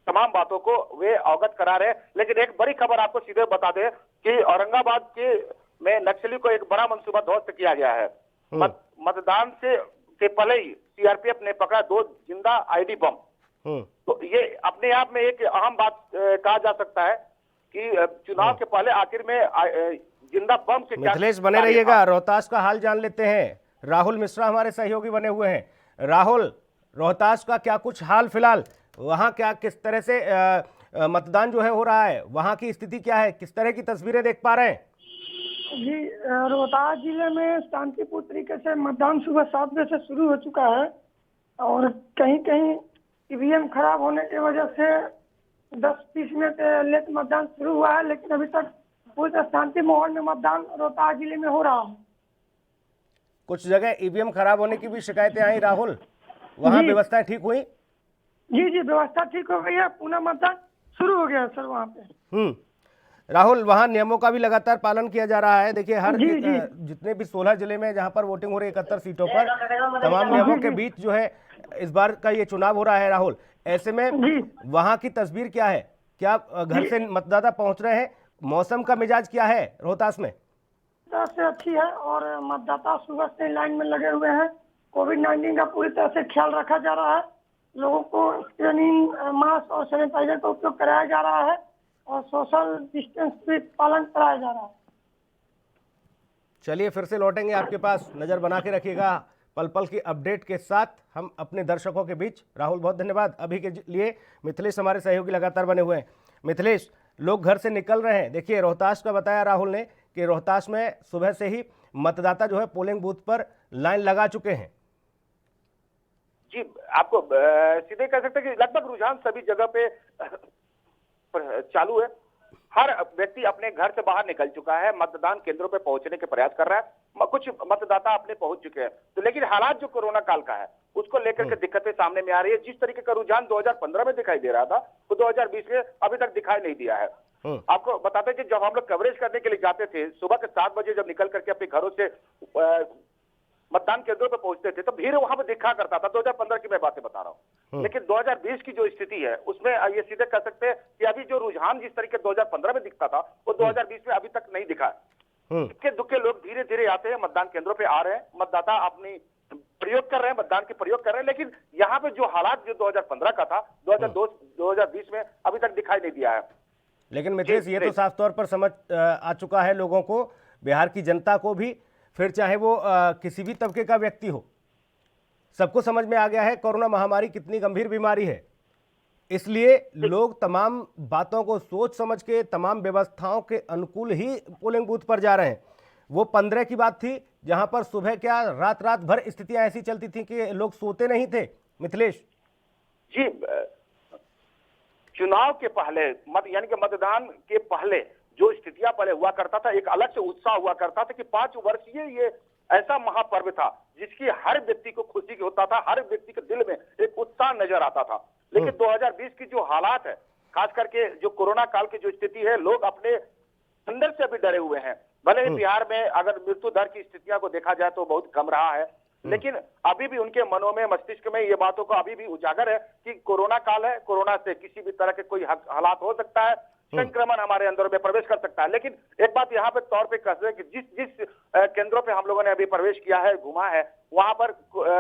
तमाम बातों को वे अवगत करा रहे हैं। लेकिन एक बड़ी खबर आपको सीधे बता दें कि औरंगाबाद के में नक्सली को एक बड़ा मंसूबा ध्वस्त किया गया है। मतदान के पहले ही सीआरपीएफ ने पकड़ा 2 जिंदा आईडी बम। तो ये अपने आप में एक अहम बात कहा जा सकता है कि चुनाव के पहले आखिर में जिंदा बम से क्या
मिथिलेश बने
कार्य
रहिएगा,
था।
रोहतास का हाल जान लेते हैं। राहुल मिश्रा हमारे सहयोगी बने हुए हैं। राहुल, रोहतास का क्या कुछ हाल फिलहाल, वहां क्या किस तरह से मतदान जो है हो रहा है, वहां की स्थिति क्या है, किस तरह की तस्वीरें देख पा रहे हैं?
जी, रोहतास जिले में शांतिपूर्ण तरीके से मतदान सुबह 7 बजे से शुरू हो चुका है और कहीं कहीं ईवीएम खराब होने की वजह से 10-20 मिनट लेट मतदान शुरू हुआ है, लेकिन अभी तक पूरी तरह शांति माहौल में मतदान रोहतास जिले में हो रहा है।
कुछ जगह ईवीएम खराब होने की भी शिकायतें आई राहुल, वहां
जी।
व्यवस्थाएं ठीक हुई?
जी, व्यवस्था ठीक हो गई है, पुनः मतदान शुरू हो गया है सर वहाँ पे।
राहुल, वहां नियमों का भी लगातार पालन किया जा रहा है। देखिए हर
जी, जी।
जितने भी 16 जिले में जहां पर वोटिंग हो रही है 71 सीटों पर, तमाम नियमों के बीच जो है इस बार का ये चुनाव हो रहा है राहुल। ऐसे में
जी।
वहां की तस्वीर क्या है, क्या घर से मतदाता पहुंच रहे हैं, मौसम का मिजाज क्या है रोहतास में?
तरह से अच्छी है और मतदाता सुबह से लाइन में लगे हुए हैं। कोविड-19 का पूरी तरह से ख्याल रखा जा रहा है, लोगों को स्क्रीनिंग, मास्क और सैनिटाइजर का उपयोग कराया जा रहा है और सोशल डिस्टेंस भी पालन कराया जा रहा है।
चलिए फिर से लौटेंगे आपके पास, नजर बना के रखिएगा पल पल की अपडेट के साथ हम अपने दर्शकों के बीच। राहुल बहुत धन्यवाद। अभी के लिए मिथिलेश हमारे सहयोगी लगातार बने हुए हैं। मिथिलेश, लोग घर से निकल रहे हैं, देखिए रोहतास का बताया राहुल ने कि रोहतास में सुबह से ही मतदाता जो है पोलिंग बूथ पर लाइन लगा चुके हैं।
जी, आपको सीधे कह सकते हैं कि लगभग रुझान सभी जगह पे चालू है। हर व्यक्ति अपने घर से बाहर निकल चुका है, मतदान केंद्रों पे पहुंचने के प्रयास कर रहा है। कुछ मतदाता अपने पहुंच चुके हैं, तो लेकिन हालात जो कोरोना काल का है उसको लेकर के दिक्कतें सामने में आ रही है। जिस तरीके का रुझान 2015 में दिखाई दे रहा था तो 2020 में अभी तक दिखाई नहीं दिया है। आपको बताते हैं कि जब हम लोग कवरेज करने के लिए जाते थे, सुबह के 7 बजे जब निकल करके अपने घरों से मतदान केंद्रों पर पहुंचते थे तो भीड़ वहां पर दिखा करता था। 2015 की मैं बातें बता रहा हूं, लेकिन 2020 की जो स्थिति है उसमें ये सीधे कह सकते हैं कि अभी जो रुझान जिस तरीके 2015 में दिखता था वो 2020 में अभी तक नहीं दिखा है। इक्के दुक्के लोग धीरे धीरे आते हैं, मतदान केंद्रों पे आ रहे हैं, मतदाता अपनी प्रयोग कर रहे हैं, मतदान के प्रयोग कर रहे हैं, लेकिन यहाँ पे जो हालात जो 2015 का था 2020 में अभी तक दिखाई नहीं दिया है।
लेकिन मिथिलेश, ये तो साफ तौर पर समझ आ चुका है लोगों को, बिहार की जनता को भी, फिर चाहे वो किसी भी तबके का व्यक्ति हो, सबको समझ में आ गया है कोरोना महामारी कितनी गंभीर बीमारी है। इसलिए लोग तमाम बातों को सोच समझ के, तमाम व्यवस्थाओं के अनुकूल ही पोलिंग बूथ पर जा रहे हैं। वो 15 की बात थी जहां पर सुबह क्या रात रात भर स्थितियां ऐसी चलती थी कि लोग सोते नहीं थे। मिथिलेश
जी, चुनाव के पहले यानी कि मतदान के पहले जो स्थितियां पहले हुआ करता था, एक अलग से उत्साह हुआ करता था कि 5 वर्षीय ये ऐसा महापर्व था जिसकी हर व्यक्ति को खुशी होता था, हर व्यक्ति के दिल में एक उत्साह नजर आता था। लेकिन 2020 की जो हालात है, खास करके जो कोरोना काल की जो स्थिति है, लोग अपने अंदर से अभी डरे हुए हैं। भले ही बिहार में अगर मृत्यु दर की स्थितियां को देखा जाए तो बहुत कम रहा है, लेकिन अभी भी उनके मनों में, मस्तिष्क में ये बातों को अभी भी उजागर है कि कोरोना काल है, कोरोना से किसी भी तरह के कोई हालात हो सकता है, संक्रमण हमारे अंदर में प्रवेश कर सकता है। लेकिन एक बात यहाँ पे तौर पे कहते हैं कि जिस केंद्रों पे हम लोगों ने अभी प्रवेश किया है, घुमा है, वहां पर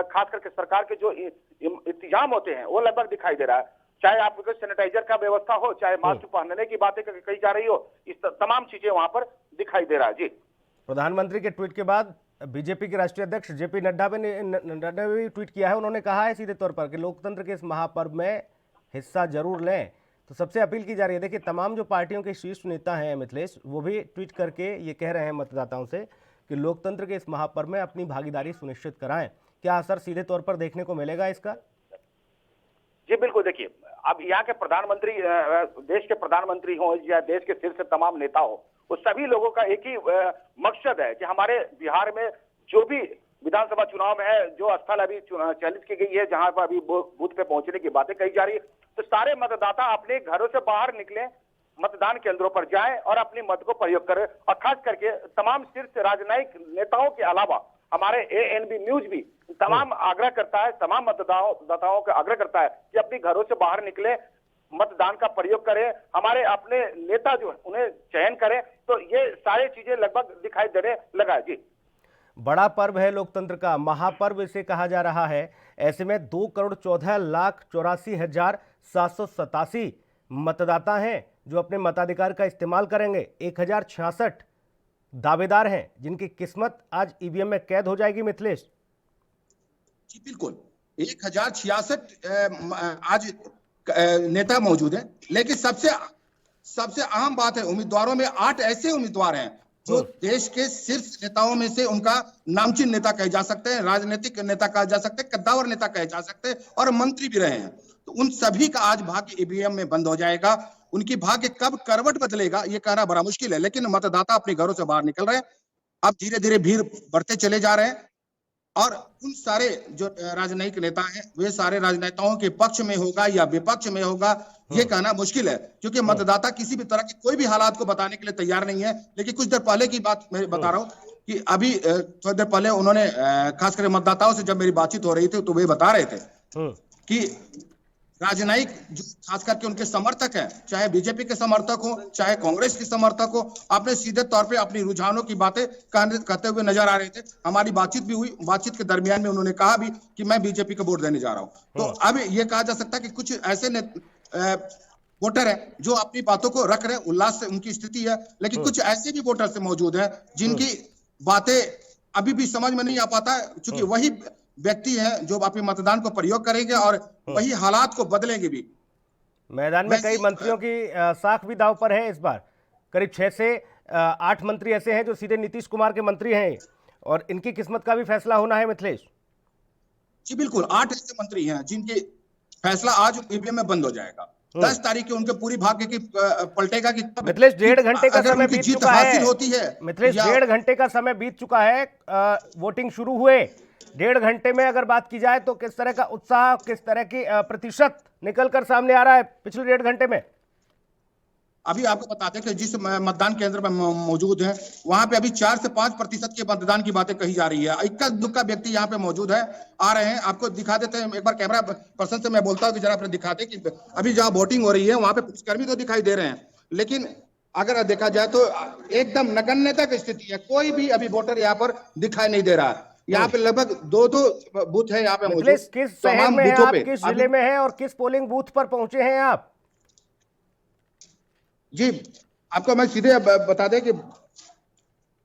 खास करके सरकार के जो इंतजाम होते हैं वो लगभग दिखाई दे रहा है। चाहे आपको सैनिटाइजर का व्यवस्था हो, चाहे मास्क पहनने की बातें कही जा रही हो, इस तमाम चीजें वहां पर दिखाई दे रहा है। जी,
प्रधानमंत्री के ट्वीट के बाद बीजेपी के राष्ट्रीय अध्यक्ष जेपी नड्डा ने भी ट्वीट किया है। उन्होंने कहा है सीधे तौर पर कि लोकतंत्र के इस महापर्व में हिस्सा जरूर लें। तो सबसे अपील की जा रही है, देखिए तमाम जो पार्टियों के शीर्ष नेता हैं मिथिलेश, वो भी ट्वीट करके ये कह रहे हैं मतदाताओं से कि लोकतंत्र के इस महापर्व में अपनी भागीदारी सुनिश्चित कराएं। क्या असर सीधे तौर पर देखने को मिलेगा इसका?
जी बिल्कुल, देखिए अब यहाँ के प्रधानमंत्री, देश के प्रधानमंत्री हो या देश के शीर्ष तमाम नेता हो, वो सभी लोगों का एक ही मकसद है कि हमारे बिहार में जो भी विधानसभा चुनाव में है, जो स्थल अभी चयनित की गई है, जहां पर अभी बूथ पे पहुंचने की बातें कही जा रही है, तो सारे मतदाता अपने घरों से बाहर निकले, मतदान केंद्रों पर जाएं और अपनी मत को प्रयोग करें। और खास करके तमाम शीर्ष राजनयिक नेताओं के अलावा हमारे ANB न्यूज भी तमाम आग्रह करता है, तमाम मतदाताओं का आग्रह करता है कि अपने घरों से बाहर निकले, मतदान का प्रयोग करें, हमारे अपने नेता जो है उन्हें चयन करें। तो ये सारी चीजें लगभग दिखाई देने लगा है। जी,
बड़ा पर्व है लोकतंत्र का, महापर्व इसे कहा जा रहा है। ऐसे में 2,14,84,787 मतदाता हैं जो अपने मताधिकार का इस्तेमाल करेंगे। 1066 दावेदार हैं जिनकी किस्मत आज ईवीएम में कैद हो जाएगी मिथिलेश?
जी बिल्कुल, 1066 आज नेता मौजूद है, लेकिन सबसे अहम बात है, उम्मीदवारों में 8 ऐसे उम्मीदवार हैं जो देश के शीर्ष नेताओं में से उनका नामचीन नेता कहे जा सकते हैं, राजनीतिक नेता कहा जा सकते हैं, कद्दावर नेता कहे जा सकते हैं और मंत्री भी रहे हैं। तो उन सभी का आज भाग्य ईवीएम में बंद हो जाएगा। उनकी भाग्य कब करवट बदलेगा ये कहना बड़ा मुश्किल है, लेकिन मतदाता अपने घरों से बाहर निकल रहे हैं। अब धीरे धीरे भीड़ बढ़ते चले जा रहे हैं और उन सारे जो राजनयिक नेता हैं वे सारे राजनेताओं के पक्ष में होगा या विपक्ष में होगा ये कहना मुश्किल है, क्योंकि मतदाता किसी भी तरह की कोई भी हालात को बताने के लिए तैयार नहीं है। लेकिन कुछ देर पहले की बात मैं बता रहा हूँ कि अभी थोड़ी देर पहले उन्होंने खासकर मतदाताओं से जब मेरी बातचीत हो रही थी तो वे बता रहे थे कि राजनयिक जो खास करके उनके समर्थक हैं, चाहे बीजेपी के समर्थक हो चाहे कांग्रेस के समर्थक हो, आपने सीधे तौर पे अपनी रुझानों की बातें कहते हुए नजर आ रहे थे। हमारी बातचीत भी हुई, बातचीत के दरमियान में उन्होंने कहा भी कि मैं बीजेपी को वोट देने जा रहा हूं। तो अब ये कहा जा सकता है कि कुछ ऐसे वोटर है जो अपनी बातों को रख रहे, उल्लास से उनकी स्थिति है, लेकिन कुछ ऐसे भी वोटर से मौजूद है जिनकी बातें अभी भी समझ में नहीं आ पाता है, क्योंकि वही व्यक्ति हैं जो अपने मतदान को प्रयोग करेंगे और वही हालात को बदलेंगे भी।
मैदान में कई मंत्रियों की साख भी दांव पर है इस बार। करीब 6 से 8 मंत्री ऐसे हैं जो सीधे नीतीश कुमार के मंत्री हैं और इनकी किस्मत का भी फैसला होना है मिथिलेश।
जी बिल्कुल, 8 ऐसे मंत्री हैं जिनकी फैसला आज ईवीएम में बंद हो जाएगा। 10 तारीख को उनके पूरी भाग्य की पलटेगा कि
मिथिलेश 1.5 घंटे का समय बीत चुका है।
होती है
मिथिलेश 1.5 घंटे का समय बीत चुका है, वोटिंग शुरू हुए 1.5 घंटे में अगर बात की जाए तो किस तरह का उत्साह, किस तरह की प्रतिशत निकल कर सामने आ रहा है पिछले 1.5 घंटे में?
अभी आपको बताते हैं कि जिस मतदान केंद्र में मौजूद है वहां पे अभी 4 से 5% के मतदान की बातें कही जा रही है। इक्का दुक्का व्यक्ति यहाँ पे मौजूद है, आ रहे हैं। आपको दिखा देते हैं, एक बार कैमरा पर्सन से मैं बोलता हूँ कि जरा अपने दिखाते कि अभी जहाँ वोटिंग हो रही है वहां पे पुलिसकर्मी तो दिखाई दे रहे हैं, लेकिन अगर देखा जाए तो एकदम नगण्यता की स्थिति है। कोई भी अभी वोटर यहाँ पर दिखाई नहीं दे रहा। यहाँ पे लगभग 2 बूथ है यहाँ पे मौजूद।
किस शहर में है आप, किस जिले में है और किस पोलिंग बूथ पर पहुंचे हैं आप?
जी आपको मैं सीधे बता दें कि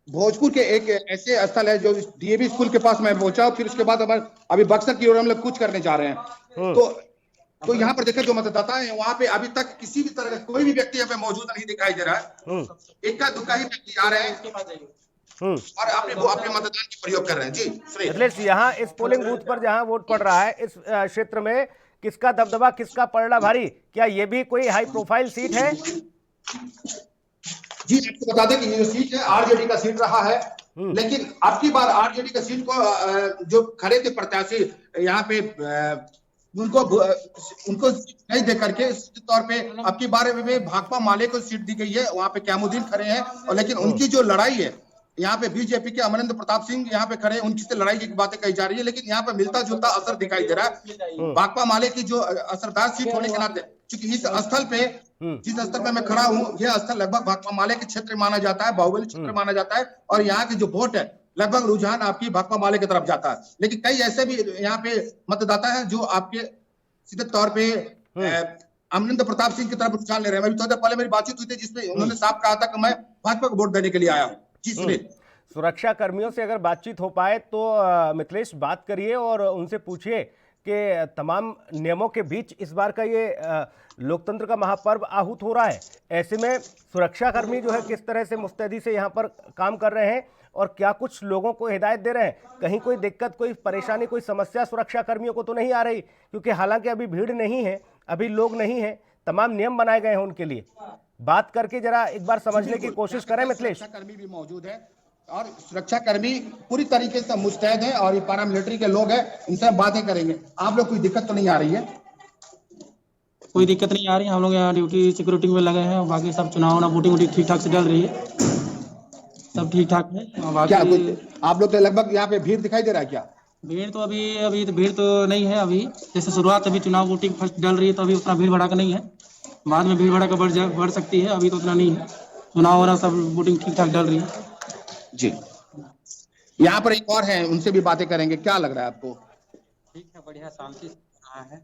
भोजपुर के एक ऐसे स्थल है जो डीएवी स्कूल के पास मैं पहुंचा, फिर उसके बाद अभी बक्सर की ओर हम लोग कुछ करने जा रहे हैं। तो यहाँ पर देखें जो मतदाता है वहां पे अभी तक किसी भी तरह का कोई भी व्यक्ति यहाँ पे मौजूद नहीं दिखाई दे रहा है। इक्का दुक्का ही व्यक्ति आ रहे हैं और अपने मतदान के प्रयोग कर रहे हैं। जी
यहाँ इस पोलिंग बूथ पर जहाँ वोट पड़ रहा है इस क्षेत्र में किसका दबदबा, किसका पलड़ा भारी? क्या ये भी कोई हाई प्रोफाइल सीट है?
जी आपको बता दें कि ये सीट है आरजेडी का सीट रहा है, लेकिन अब की बार आरजेडी का सीट को जो खड़े थे प्रत्याशी यहाँ पे उनको नहीं दे करके तौर पे अब की बार में भाकपा माले को सीट दी गई है। वहां पे कैमुद्दीन खड़े हैं और लेकिन उनकी जो लड़ाई है यहाँ पे बीजेपी के अमरेंद्र प्रताप सिंह यहाँ पे खड़े, उनकी से लड़ाई की बातें कही जा रही है, लेकिन यहाँ पे मिलता जुलता असर दिखाई दे रहा है। भाकपा माले की जो असरदार सीट होने के नाते, क्योंकि इस स्थल पे जिस स्थल पे मैं खड़ा हूँ यह स्थल लगभग भाकपा माले के क्षेत्र माना जाता है, बाहुबली क्षेत्र माना जाता है और यहाँ की जो वोट है लगभग रुझान आपकी भाकपा माले की तरफ जाता है। लेकिन कई ऐसे भी यहाँ पे मतदाता है जो आपके सीधे तौर पे अमरिंदर प्रताप सिंह की तरफ रुझान ले रहे हैं। अभी थोड़ी देर पहले मेरी बातचीत हुई थी जिसमें उन्होंने साफ कहा था कि मैं भाजपा को वोट देने के लिए आया हूँ। जी सुनील,
सुरक्षा कर्मियों से अगर बातचीत हो पाए तो मिथिलेश बात करिए और उनसे पूछिए कि तमाम नियमों के बीच इस बार का ये लोकतंत्र का महापर्व आहूत हो रहा है, ऐसे में सुरक्षा कर्मी जो है किस तरह से मुस्तैदी से यहाँ पर काम कर रहे हैं और क्या कुछ लोगों को हिदायत दे रहे हैं? कहीं कोई दिक्कत, कोई परेशानी, कोई समस्या सुरक्षा कर्मियों को तो नहीं आ रही? क्योंकि हालांकि अभी भीड़ नहीं है, अभी लोग नहीं है, तमाम नियम बनाए गए हैं उनके लिए। बात करके जरा एक बार समझने की कोशिश करें मिथिलेश।
सुरक्षा कर्मी भी मौजूद है और सुरक्षा कर्मी पूरी तरीके से मुस्तैद है और ये पैरामिलिट्री के लोग हैं, इनसे बातें करेंगे। आप लोग कोई दिक्कत तो नहीं आ रही है?
कोई दिक्कत नहीं आ रही। हम लोग यहाँ ड्यूटी सिक्योरिटी में लगे हैं और बाकी सब चुनाव वोटिंग ठीक ठाक से चल रही है, सब ठीक ठाक है।
क्या आप लोग तो लगभग यहाँ पे भीड़ दिखाई दे रहा है? क्या
भीड़ तो अभी तो भीड़ तो नहीं है। अभी जैसे शुरुआत अभी चुनाव वोटिंग फर्स्ट डल रही है तो अभी उतना भीड़ भड़ाका नहीं है, बाद में भीड़ भड़ाका बढ़ सकती है, अभी तो उतना नहीं है। चुनाव हो रहा, सब वोटिंग ठीक ठाक डल रही है।
जी यहाँ पर एक और है, उनसे भी बातें करेंगे। क्या लग रहा है आपको?
ठीक है, बढ़िया, शांति से रहा है।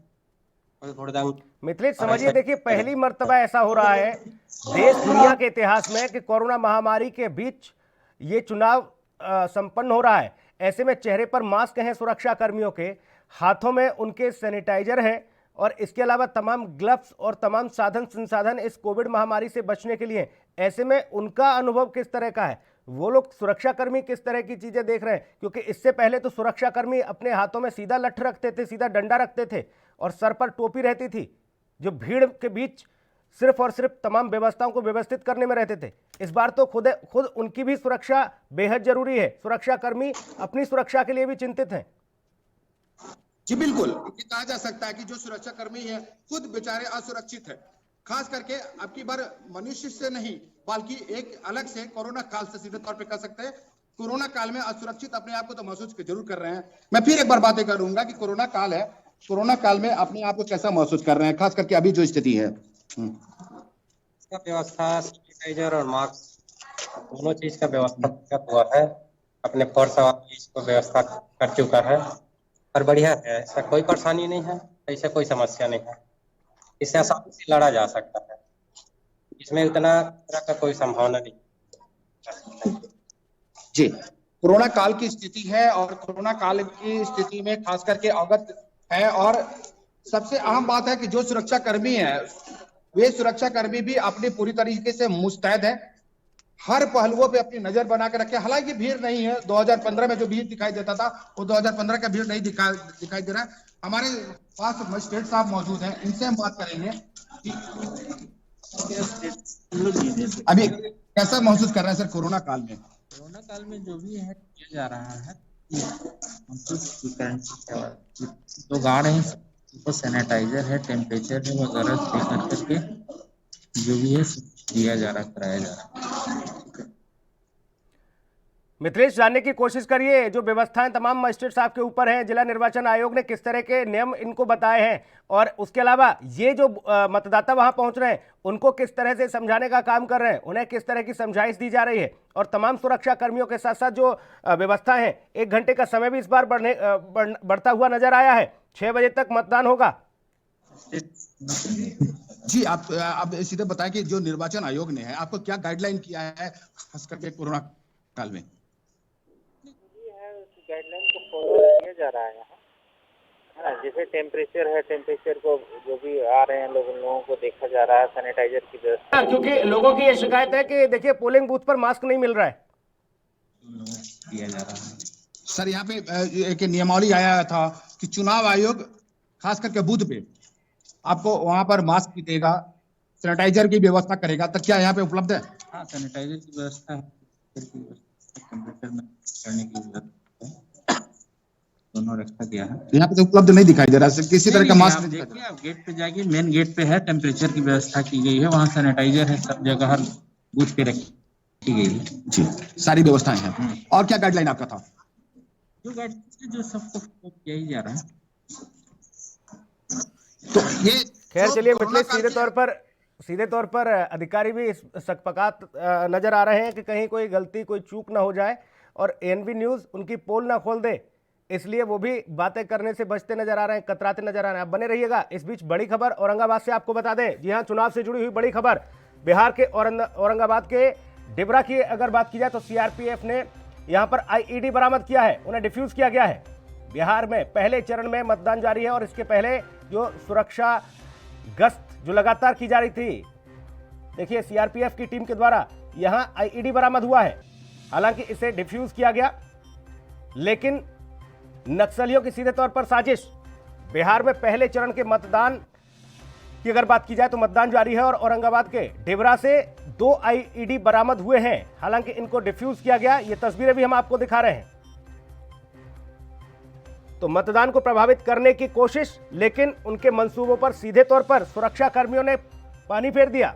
और
मिथिलेश समझिए, देखिए पहली मर्तबा ऐसा हो रहा है देश दुनिया के इतिहास में कि कोरोना महामारी के बीच ये चुनाव संपन्न हो रहा है। ऐसे में चेहरे पर मास्क हैं सुरक्षा कर्मियों के, हाथों में उनके सैनिटाइजर है और इसके अलावा तमाम ग्लव्स और तमाम साधन संसाधन इस कोविड महामारी से बचने के लिए। ऐसे में उनका अनुभव किस तरह का है, वो लोग सुरक्षाकर्मी किस तरह की चीजें देख रहे हैं, क्योंकि इससे पहले तो सुरक्षाकर्मी अपने हाथों में सीधा लठ रखते थे, सीधा डंडा रखते थे और सर पर टोपी रहती थी, जो भीड़ के बीच सिर्फ और सिर्फ तमाम व्यवस्थाओं को व्यवस्थित करने में रहते थे। इस बार तो खुद उनकी भी सुरक्षा बेहद जरूरी है। सुरक्षाकर्मी अपनी सुरक्षा के लिए भी चिंतित हैं।
जी बिल्कुल, ये कहा जा सकता है कि जो सुरक्षा कर्मी है खुद बेचारे असुरक्षित है, खास करके अब की बार मनुष्य से नहीं बल्कि एक अलग से कोरोना काल से सीधे तौर पे कह सकते हैं। कोरोना काल में असुरक्षित अपने आप को तो महसूस जरूर कर रहे हैं। मैं फिर एक बार बातें करूंगा कि कोरोना काल है, कोरोना काल में अपने आप को कैसा महसूस कर रहे हैं, खास करके अभी जो स्थिति है।
इसका व्यवस्था सैनिटाइजर और मास्क दोनों चीज का व्यवस्था हुआ है। अपने फोर्स इसको व्यवस्था कर चुका है और बढ़िया है, ऐसा कोई परेशानी नहीं है, ऐसा कोई समस्या नहीं है। इससे आसानी से लड़ा जा सकता है, इसमें उतना तरह का कोई संभावना नहीं।
जी, कोरोना काल की स्थिति है और कोरोना काल की स्थिति में खास करके अवगत है और सबसे अहम बात है कि जो सुरक्षा कर्मी है वे सुरक्षा कर्मी भी अपनी पूरी तरीके से मुस्तैद है, हर पहलुओं पे अपनी नजर बना के रखे। हालांकि भीड़ नहीं है, 2015 में जो भीड़ दिखाई देता था वो 2015 का भीड़ नहीं दिखाई दे रहा है। हमारे पास मजिस्ट्रेट साहब मौजूद हैं, इनसे हम बात करेंगे कि अभी कैसा महसूस कर रहे हैं सर कोरोना काल में?
कोरोना काल में जो भी है किया जा रहा है, जो गार्ड है उनको सैनिटाइजर है, टेम्परेचर है वगैरह चेक करके जो भी है दिया जा रहा है, कराया जा रहा है।
मिथिलेश, जानने की कोशिश करिए, जो व्यवस्थाएं तमाम मजिस्ट्रेट साहब के ऊपर हैं, जिला निर्वाचन आयोग ने किस तरह के नियम इनको बताए हैं और उसके अलावा ये जो मतदाता वहां पहुंच रहे हैं उनको किस तरह से समझाने का काम कर रहे हैं, उन्हें किस तरह की समझाइश दी जा रही है और तमाम सुरक्षा कर्मियों के साथ साथ जो व्यवस्था है, 1 घंटे का समय भी इस बार बढ़ता हुआ नजर आया है। 6 बजे तक मतदान होगा।
जी, आप सीधे बताएं कि जो निर्वाचन आयोग ने है आपको क्या गाइडलाइन किया है खास करके कोरोना काल में?
गाइडलाइन को फॉलो किया जा रहा है यहाँ, जैसे टेम्परेचर है, टेम्परेचर को जो भी आ रहे हैं लोगों को देखा जा रहा है, सैनिटाइजर की व्यवस्था।
क्योंकि लोगों की ये शिकायत है कि देखिए पोलिंग बूथ पर मास्क नहीं मिल रहा है।
दिया जा रहा है
सर, यहाँ पे एक नियमावली आया था कि चुनाव आयोग खास करके बूथ पे आपको वहां पर मास्क भी देगा, सैनिटाइजर की व्यवस्था करेगा, तो क्या यहाँ पे उपलब्ध है?
हाँ, सैनिटाइजर की व्यवस्था है, टेम्परेचर में करने की व्यवस्था दोनों रखा गया है।
यहाँ पे तो उपलब्ध नहीं दिखाई दे रहा है किसी तरह का मास्क।
आप देखिए, आप गेट पे जाइए, मेन गेट पे है, टेम्परेचर की व्यवस्था की गई है, वहाँ सैनिटाइजर है, सब जगह हर बूथ पे रखी गई है।
जी, सारी व्यवस्थाएं हैं। और क्या गाइडलाइन आपका था?
जो गाइडलाइन जो सबको फॉलो किया ही जा रहा है।
तो ये
खैर चलिए मिथिलेश, सीधे तौर पर अधिकारी भी इस सकपकात नजर आ रहे हैं कि कहीं कोई गलती, कोई चूक ना हो जाए और एएनबी न्यूज़ उनकी पोल ना खोल दे, इसलिए वो भी बातें करने से बचते नजर आ रहे हैं, कतराते नजर आ रहे हैं। आप बने रहिएगा। इस बीच बड़ी खबर औरंगाबाद से आपको बता दें। जी हां, चुनाव से जुड़ी हुई बड़ी खबर। बिहार के औरंगाबाद के डिबरा की अगर बात की जाए तो सीआरपीएफ ने यहां पर आईईडी बरामद किया है, उन्हें डिफ्यूज किया गया है। बिहार में पहले चरण में मतदान जारी है और इसके पहले जो सुरक्षा गश्त जो लगातार की जा रही थी, देखिए सीआरपीएफ की टीम के द्वारा यहां आईईडी बरामद हुआ है। हालांकि इसे डिफ्यूज किया गया, लेकिन नक्सलियों की सीधे तौर पर साजिश। बिहार में पहले चरण के मतदान की अगर बात की जाए तो मतदान जारी है और औरंगाबाद के डिबरा से 2 आईईडी बरामद हुए हैं। हालांकि इनको डिफ्यूज किया गया, ये तस्वीरें भी हम आपको दिखा रहे हैं। तो मतदान को प्रभावित करने की कोशिश, लेकिन उनके मंसूबों पर सीधे तौर पर सुरक्षा कर्मियों ने पानी फेर दिया।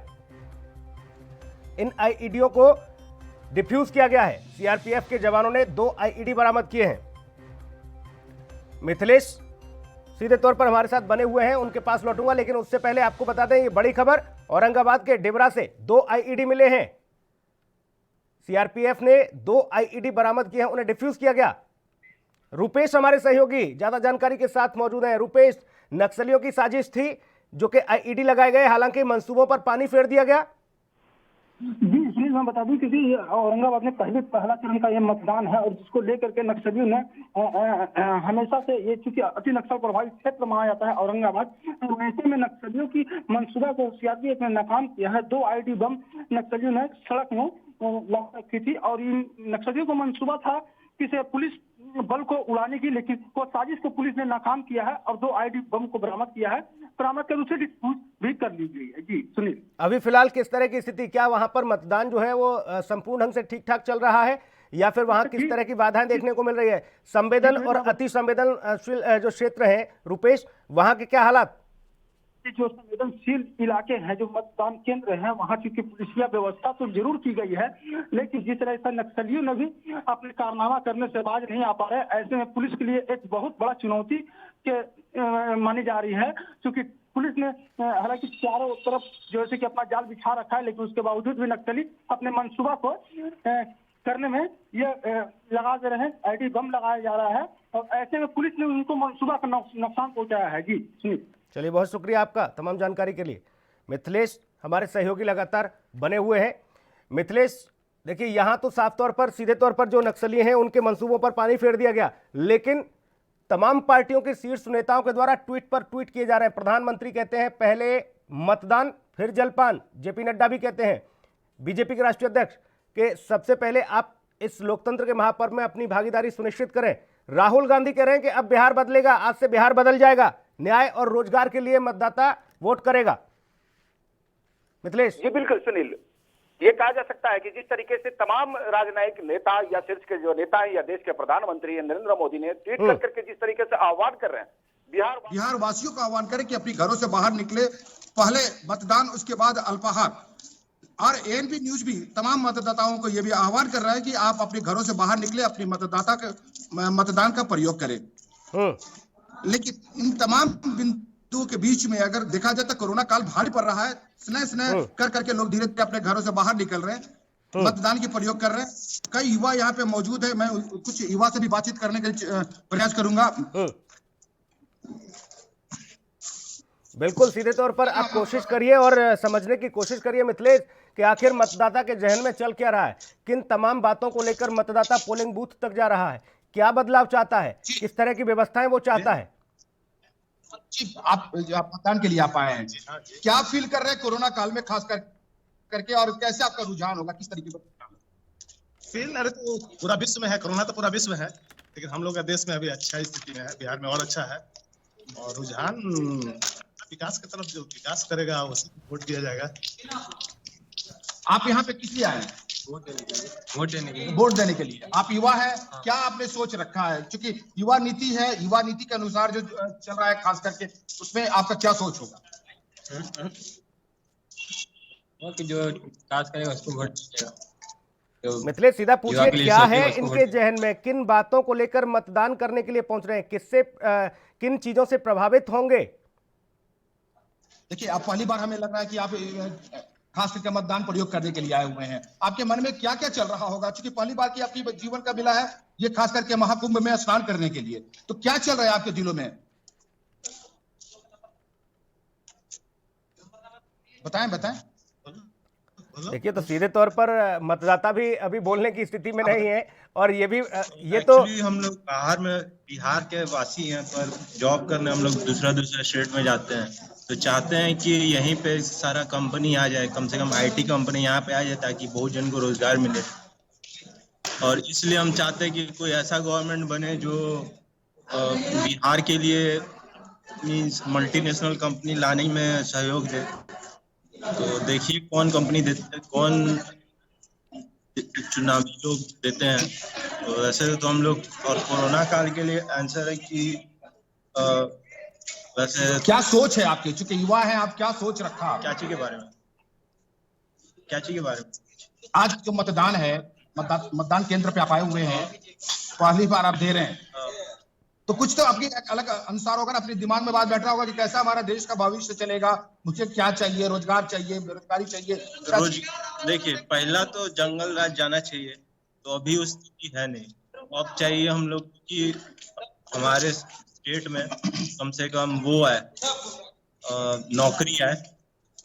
इन आईईडीओ को डिफ्यूज किया गया है। सीआरपीएफ के जवानों ने 2 आईईडी बरामद किए हैं। मिथिलेश सीधे तौर पर हमारे साथ बने हुए हैं, उनके पास लौटूंगा, लेकिन उससे पहले आपको बता दें ये बड़ी खबर। औरंगाबाद के डिबरा से 2 आईईडी मिले हैं। सीआरपीएफ ने 2 आईईडी बरामद किए हैं, उन्हें डिफ्यूज किया गया। रुपेश हमारे सहयोगी ज्यादा जानकारी के साथ मौजूद हैं। रुपेश, नक्सलियों की साजिश थी जो कि आईईडी लगाए गए, हालांकि मंसूबों पर पानी फेर दिया गया।
जी सुनील, मैं बता दूं क्योंकि औरंगाबाद में पहला चरण का ये मतदान है और जिसको लेकर के नक्सलियों ने हमेशा से, ये चूंकि अति नक्सल प्रभावित क्षेत्र माना जाता है औरंगाबाद, तो ऐसे में नक्सलियों की मंसूबा को सीआरपीएफ ने नाकाम किया है। 2 आईडी बम नक्सलियों ने सड़क में लगा रखी थी और इन नक्सलियों को मंसूबा था किसी पुलिस बल को उड़ाने की, लेकिन वो साजिश को पुलिस ने नाकाम किया है और 2 आईडी बम को बरामद किया है। बरामद कर उसे डिस्पोज भी कर ली गई है। जी सुनील,
अभी फिलहाल किस तरह की स्थिति, क्या वहां पर मतदान जो है वो संपूर्ण ढंग से ठीक ठाक चल रहा है या फिर वहां किस तरह की बाधाएं देखने को मिल रही है? संवेदन और अति संवेदनशील जो क्षेत्र है रुपेश, वहां के क्या हालात?
जो संवेदनशील इलाके हैं, जो मतदान केंद्र हैं, वहां चूंकि पुलिसिया व्यवस्था तो जरूर की गई है, लेकिन जिस तरह से नक्सलियों ने भी अपने कारनामा करने से बाज नहीं आ पा रहे, ऐसे में पुलिस के लिए एक बहुत बड़ा चुनौती के मानी जा रही है। क्योंकि पुलिस ने हालांकि चारों तरफ जैसे कि अपना जाल बिछा रखा है, लेकिन उसके बावजूद भी नक्सली अपने मंसूबा को करने में ये लगा दे रहे हैं। आईडी बम लगाया जा रहा है और ऐसे में पुलिस ने उनको मंसूबा का नुकसान पहुंचाया है। जी सुनील,
चलिए, बहुत शुक्रिया आपका तमाम जानकारी के लिए। मिथिलेश हमारे सहयोगी लगातार बने हुए हैं। मिथिलेश, देखिए यहाँ तो साफ तौर पर, सीधे तौर पर जो नक्सली हैं उनके मंसूबों पर पानी फेर दिया गया, लेकिन तमाम पार्टियों के शीर्ष नेताओं के द्वारा ट्वीट पर ट्वीट किए जा रहे हैं। प्रधानमंत्री कहते हैं पहले मतदान फिर जलपान, जेपी नड्डा भी कहते हैं, बीजेपी के राष्ट्रीय अध्यक्ष, कि सबसे पहले आप इस लोकतंत्र के महापर्व में अपनी भागीदारी सुनिश्चित करें। राहुल गांधी कह रहे हैं कि अब बिहार बदलेगा, आज से बिहार बदल जाएगा, न्याय और रोजगार के लिए मतदाता वोट करेगा। मिथिलेश
जी बिल्कुल सुनील, ये कहा जा सकता है कि जिस तरीके से तमाम राजनयिक नेता या शीर्ष के जो नेता हैं या देश के प्रधानमंत्री नरेंद्र मोदी ने ट्वीट कर करके जिस तरीके से आह्वान कर रहे हैं,
बिहार वासियों का आह्वान करें कि अपनी घरों से बाहर निकले, पहले मतदान उसके बाद अल्पाहार। और एएनपी न्यूज भी तमाम मतदाताओं को यह भी आह्वान कर रहा है कि आप अपने घरों से बाहर निकले, अपनी मतदान का प्रयोग करें। लेकिन इन तमाम बिंदुओं के बीच में अगर देखा जाए तो कोरोना काल भारी पड़ रहा है, स्नेह कर करके लोग धीरे धीरे अपने घरों से बाहर निकल रहे हैं, मतदान की प्रयोग कर रहे हैं। कई युवा यहाँ पे मौजूद है, मैं कुछ युवा से भी बातचीत करने का प्रयास करूंगा।
बिल्कुल, सीधे तौर पर आप कोशिश करिए और समझने की कोशिश करिए मिथिलेश कि आखिर मतदाता के जहन में चल क्या रहा है, किन तमाम बातों को लेकर मतदाता पोलिंग बूथ तक जा रहा है, क्या बदलाव चाहता है, किस तरह की व्यवस्थाएं वो चाहता है।
आप मतदान के लिए आप आए हैं, क्या फील कर रहे हैं कोरोना काल में खास करके, और कैसे आपका रुझान होगा, किस तरीके का
फील? अरे तो पूरा विश्व में है कोरोना, तो पूरा विश्व है, लेकिन हम लोग का देश में अभी अच्छा स्थिति में है, बिहार में और अच्छा है, और रुझान विकास की तरफ, जो विकास करेगा उसी को वोट दिया जाएगा।
आप यहाँ पे किस लिए आए हैं?
वोट देने के लिए।
वोट देने के लिए। आप युवा है, क्या आपने सोच रखा है? क्योंकि युवा नीति है, युवा नीति के अनुसार जो चल रहा है खास करके, उसमें आपका क्या सोच होगा?
कि जो विकास करेगा उसको वोट दीजिएगा।
मिथिलेश सीधा पूछिए, क्या है इनके जहन में, किन बातों को लेकर मतदान करने के लिए पहुंच रहे हैं, किससे किन चीजों से प्रभावित होंगे?
देखिए, आप पहली बार हमें लग रहा है कि आप खास करके मतदान प्रयोग करने के लिए आए हुए हैं। आपके मन में क्या क्या चल रहा होगा, क्योंकि पहली बार की आपकी जीवन का मिला है ये, खास करके महाकुंभ में स्नान करने के लिए, तो क्या चल रहा है आपके दिलों में? बताएं।
देखिए, तो सीधे तौर पर मतदाता भी अभी बोलने की स्थिति में नहीं है, और ये भी ये तो
हम लोग बाहर में बिहार के वासी हैं, पर जॉब करने हम लोग दूसरा स्टेट में जाते हैं, तो चाहते हैं कि यहीं पे सारा कंपनी आ जाए, कम से कम आईटी कंपनी यहाँ पे आ जाए, ताकि बहुत जन को रोजगार मिले। और इसलिए हम चाहते हैं कि कोई ऐसा गवर्नमेंट बने जो बिहार के लिए मींस मल्टीनेशनल कंपनी लाने में सहयोग दे। तो देखिए कौन कंपनी देते, कौन चुनावी लोग देते हैं। तो वैसे तो हम लोग, और कोरोना काल के लिए आंसर है कि वैसे
क्या सोच है आपकी, चूंकि युवा है आप, क्या सोच रखा?
क्या चीज के बारे में?
आज जो मतदान है, मतदान केंद्र पे आप आए हुए हैं, पहली बार आप दे रहे हैं, तो कुछ तो आपकी अलग अनुसार होगा ना, अपने दिमाग में बात बैठ रहा होगा कि कैसा हमारा देश का भविष्य चलेगा, मुझे क्या चाहिए, रोजगार चाहिए, बेरोजगारी चाहिए।
देखिए, पहला तो जंगल राज जाना चाहिए, तो अभी उस स्थिति है नहीं। अब चाहिए हम लोग कि हमारे स्टेट में कम से कम वो है, नौकरी है,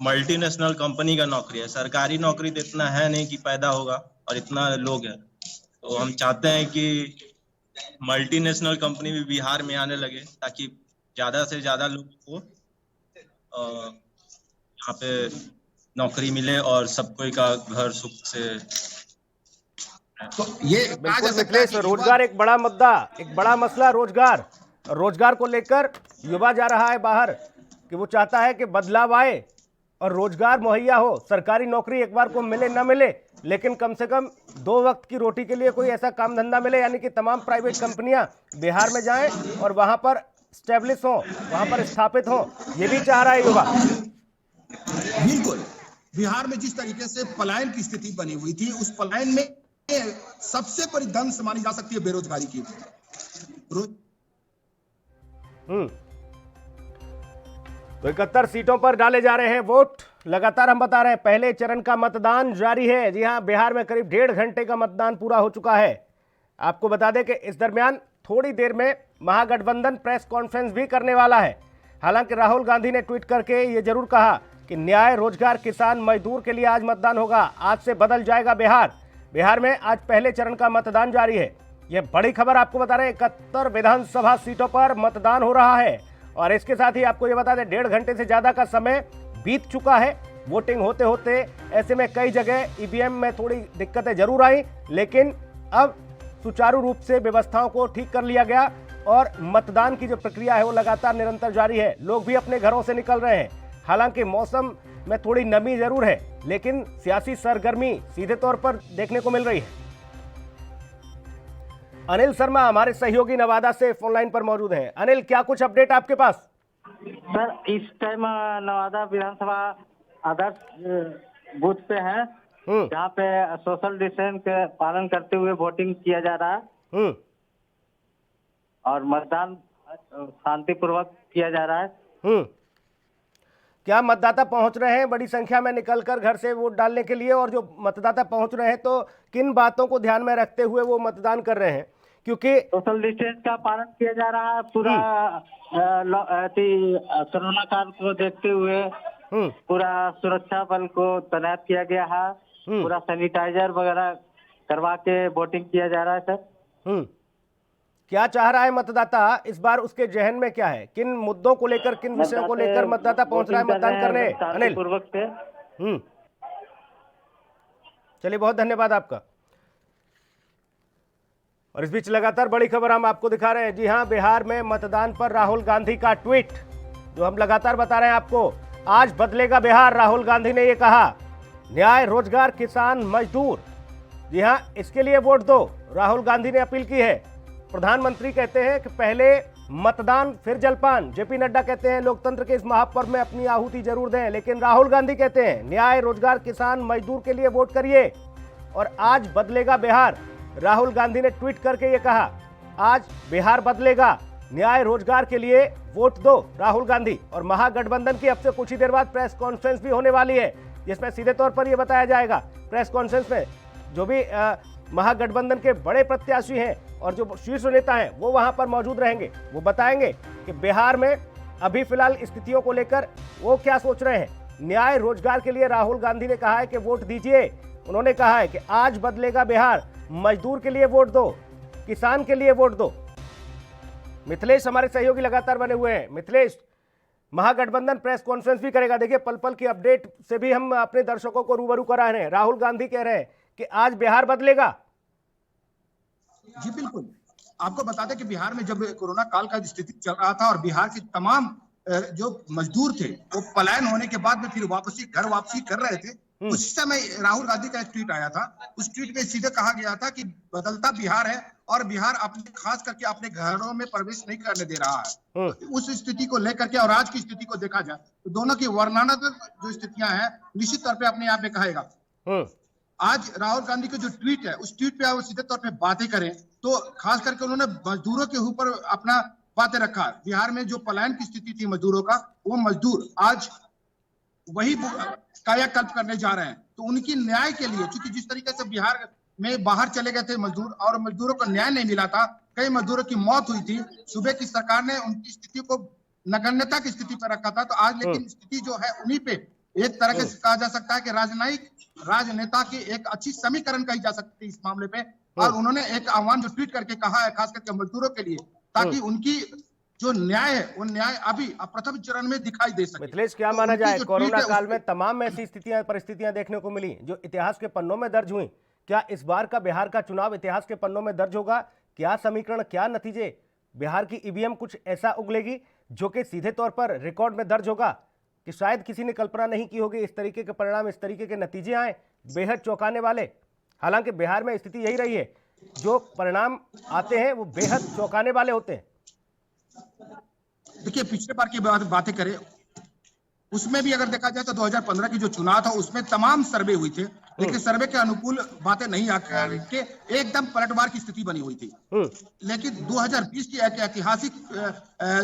मल्टीनेशनल कंपनी का नौकरी है, सरकारी नौकरी तो इतना है नहीं कि पैदा होगा और इतना लोग है। तो हम चाहते हैं कि मल्टीनेशनल कंपनी भी बिहार में आने लगे ताकि ज्यादा से ज्यादा लोगों को यहाँ पे नौकरी मिले और सब कोई का घर सुख से।
तो ये कहा जा
बिल्कुल
सकता है
मिथिलेश,
कि
रोजगार एक बड़ा मुद्दा, एक बड़ा मसला रोजगार को लेकर युवा जा रहा है बाहर कि वो चाहता है कि बदलाव आए और रोजगार मुहैया हो। सरकारी नौकरी एक बार को मिले ना मिले, लेकिन कम से कम 2 वक्त की रोटी के लिए कोई ऐसा काम धंधा मिले, यानी कि तमाम प्राइवेट कंपनियां बिहार में जाएं और वहां पर स्टेब्लिश हो, वहां पर स्थापित हो, ये भी चाह रहा है युवा।
बिल्कुल बिहार में जिस तरीके से पलायन की स्थिति बनी हुई थी, उस पलायन में सबसे बड़ी दंश मानी जा सकती है बेरोजगारी की।
तो 71 सीटों पर डाले जा रहे हैं वोट। लगातार हम बता रहे हैं पहले चरण का मतदान जारी है। जी हां, बिहार में करीब 1.5 घंटे का मतदान पूरा हो चुका है। आपको बता दें कि इस दरमियान थोड़ी देर में महागठबंधन प्रेस कॉन्फ्रेंस भी करने वाला है। हालांकि राहुल गांधी ने ट्वीट करके ये जरूर कहा कि न्याय, रोजगार, किसान, मजदूर के लिए आज मतदान होगा। आज से बदल जाएगा बिहार। बिहार में आज पहले चरण का मतदान जारी है। यह बड़ी खबर आपको बता रहे हैं। 71 विधानसभा सीटों पर मतदान हो रहा है और इसके साथ ही आपको यह बता दें 1.5 घंटे से ज्यादा का समय बीत चुका है वोटिंग होते होते। ऐसे में कई जगह ईवीएम में थोड़ी दिक्कतें जरूर आई, लेकिन अब सुचारू रूप से व्यवस्थाओं को ठीक कर लिया गया और मतदान की जो प्रक्रिया है वो लगातार निरंतर जारी है। लोग भी अपने घरों से निकल रहे हैं। हालांकि मौसम में थोड़ी नमी जरूर है, लेकिन सियासी सरगर्मी सीधे तौर पर देखने को मिल रही है। अनिल शर्मा हमारे सहयोगी नवादा से फोन लाइन पर मौजूद हैं। अनिल, क्या कुछ अपडेट आपके पास?
सर, इस टाइम नवादा विधानसभा आदर्श बूथ पे है, जहाँ पे सोशल डिस्टेंस के पालन करते हुए वोटिंग किया जा रहा है और मतदान शांतिपूर्वक किया जा रहा है।
क्या मतदाता पहुंच रहे हैं बड़ी संख्या में निकलकर घर से वोट डालने के लिए? और जो मतदाता पहुंच रहे हैं तो किन बातों को ध्यान में रखते हुए वो मतदान कर रहे हैं? क्योंकि
सोशल डिस्टेंस का पालन किया जा रहा है पूरा, कोरोना काल को देखते हुए पूरा सुरक्षा बल को तैनात किया गया है। पूरा सैनिटाइजर वगैरह करवा के वोटिंग किया जा रहा है। सर,
क्या चाह रहा है मतदाता इस बार? उसके जहन में क्या है? किन मुद्दों को लेकर, किन विषयों को लेकर मतदाता पहुंच रहा है मतदान करने? अनिल, चलिए, बहुत धन्यवाद आपका। और इस बीच लगातार बड़ी खबर हम आपको दिखा रहे हैं। जी हां, बिहार में मतदान पर राहुल गांधी का ट्वीट, जो हम लगातार बता रहे हैं आपको। आज बदलेगा बिहार, राहुल गांधी ने ये कहा। न्याय, रोजगार, किसान, मजदूर, जी हां, इसके लिए वोट दो, राहुल गांधी ने अपील की है। प्रधानमंत्री कहते हैं कि पहले मतदान फिर जलपान। जेपी नड्डा कहते हैं लोकतंत्र के इस महापर्व में अपनी आहुति जरूर दें, लेकिन राहुल गांधी कहते हैं न्याय, रोजगार, किसान, मजदूर के लिए वोट करिए और आज बदलेगा बिहार। राहुल गांधी ने ट्वीट करके ये कहा, आज बिहार बदलेगा, न्याय, रोजगार के लिए वोट दो, राहुल गांधी। और महागठबंधन की अब से कुछ ही देर बाद प्रेस कॉन्फ्रेंस भी होने वाली है, जिसमें सीधे तौर पर यह बताया जाएगा। प्रेस कॉन्फ्रेंस में जो भी महागठबंधन के बड़े प्रत्याशी हैं और जो शीर्ष नेता हैं वो वहां पर मौजूद रहेंगे। वो बताएंगे कि बिहार में अभी फिलहाल स्थितियों को लेकर वो क्या सोच रहे हैं। न्याय, रोजगार के लिए राहुल गांधी ने कहा है कि वोट दीजिए। उन्होंने कहा है कि आज बदलेगा बिहार, मजदूर के लिए वोट दो, किसान के लिए वोट दो। मिथिलेश हमारे सहयोगी लगातार बने हुए हैं। मिथिलेश, महागठबंधन प्रेस कॉन्फ्रेंस भी करेगा। देखिए, पल पल की अपडेट से भी हम अपने दर्शकों को रूबरू करा रहे हैं। राहुल गांधी कह रहे हैं कि आज बिहार बदलेगा।
जी बिल्कुल, आपको बता दें कि बिहार में जब कोरोना काल का स्थिति चल रहा था और बिहार के तमाम जो मजदूर थे वो पलायन होने के बाद में फिर घर वापसी कर रहे थे, उस समय राहुल गांधी का एक ट्वीट आया था। उस ट्वीट में सीधे कहा गया था कि बदलता बिहार है और बिहार अपने खास करके अपने घरों में प्रवेश नहीं करने दे रहा है। उस स्थिति को लेकर के और आज की स्थिति को देखा जाए तो दोनों की वर्णनात्मक जो स्थितियां हैं निश्चित तौर पे अपने आप में कहेगा। आज राहुल गांधी का जो ट्वीट है उस ट्वीट पे वो सीधे तौर पे बातें करें तो खास करके उन्होंने मजदूरों के ऊपर अपना बातें रखा। बिहार में जो पलायन की स्थिति थी मजदूरों का, वो मजदूर आज वही कायाकल्प करने जा रहे हैं। तो उनकी न्याय के लिए, क्योंकि जिस तरीके से बिहार में बाहर चले गए थे मजदूर और मजदूरों को न्याय नहीं मिला था, कई मजदूरों की मौत हुई थी, सूबे की सरकार ने उनकी स्थिति को नगण्यता की स्थिति पर रखा था। तो आज लेकिन स्थिति जो है उन्हीं पे एक तरह से कहा जा सकता है कि राजनेता की एक अच्छी समीकरण कही जा सकती है इस मामले पे। और उन्होंने एक आह्वान जो ट्वीट करके कहा है खास करके मजदूरों के लिए, ताकि उनकी जो न्याय है वो न्याय अभी प्रथम चरण में दिखाई दे सके।
मिथिलेश, क्या
तो
माना
उनकी
जाए
जो
कोरोना
ट्वीट है
काल में तमाम ऐसी परिस्थितियां देखने को मिली जो इतिहास के पन्नों में दर्ज हुई, क्या इस बार का बिहार का चुनाव इतिहास के पन्नों में दर्ज होगा? क्या समीकरण, क्या नतीजे, बिहार की ईवीएम कुछ ऐसा उगलेगी जो कि सीधे तौर पर रिकॉर्ड में दर्ज होगा कि शायद किसी ने कल्पना नहीं की होगी इस तरीके के परिणाम, इस तरीके के नतीजे आए, बेहद चौंकाने वाले। हालांकि बिहार में स्थिति यही रही है, जो परिणाम आते हैं वो बेहद चौंकाने वाले होते हैं।
देखिए, पिछले बार की बातें करें, उसमें भी अगर देखा जाए तो 2015 की जो चुनाव था उसमें तमाम सर्वे हुई थे, लेकिन सर्वे के अनुकूल बातें नहीं आकर के एकदम पलटवार की स्थिति बनी हुई थी। लेकिन 2020 की एक ऐतिहासिक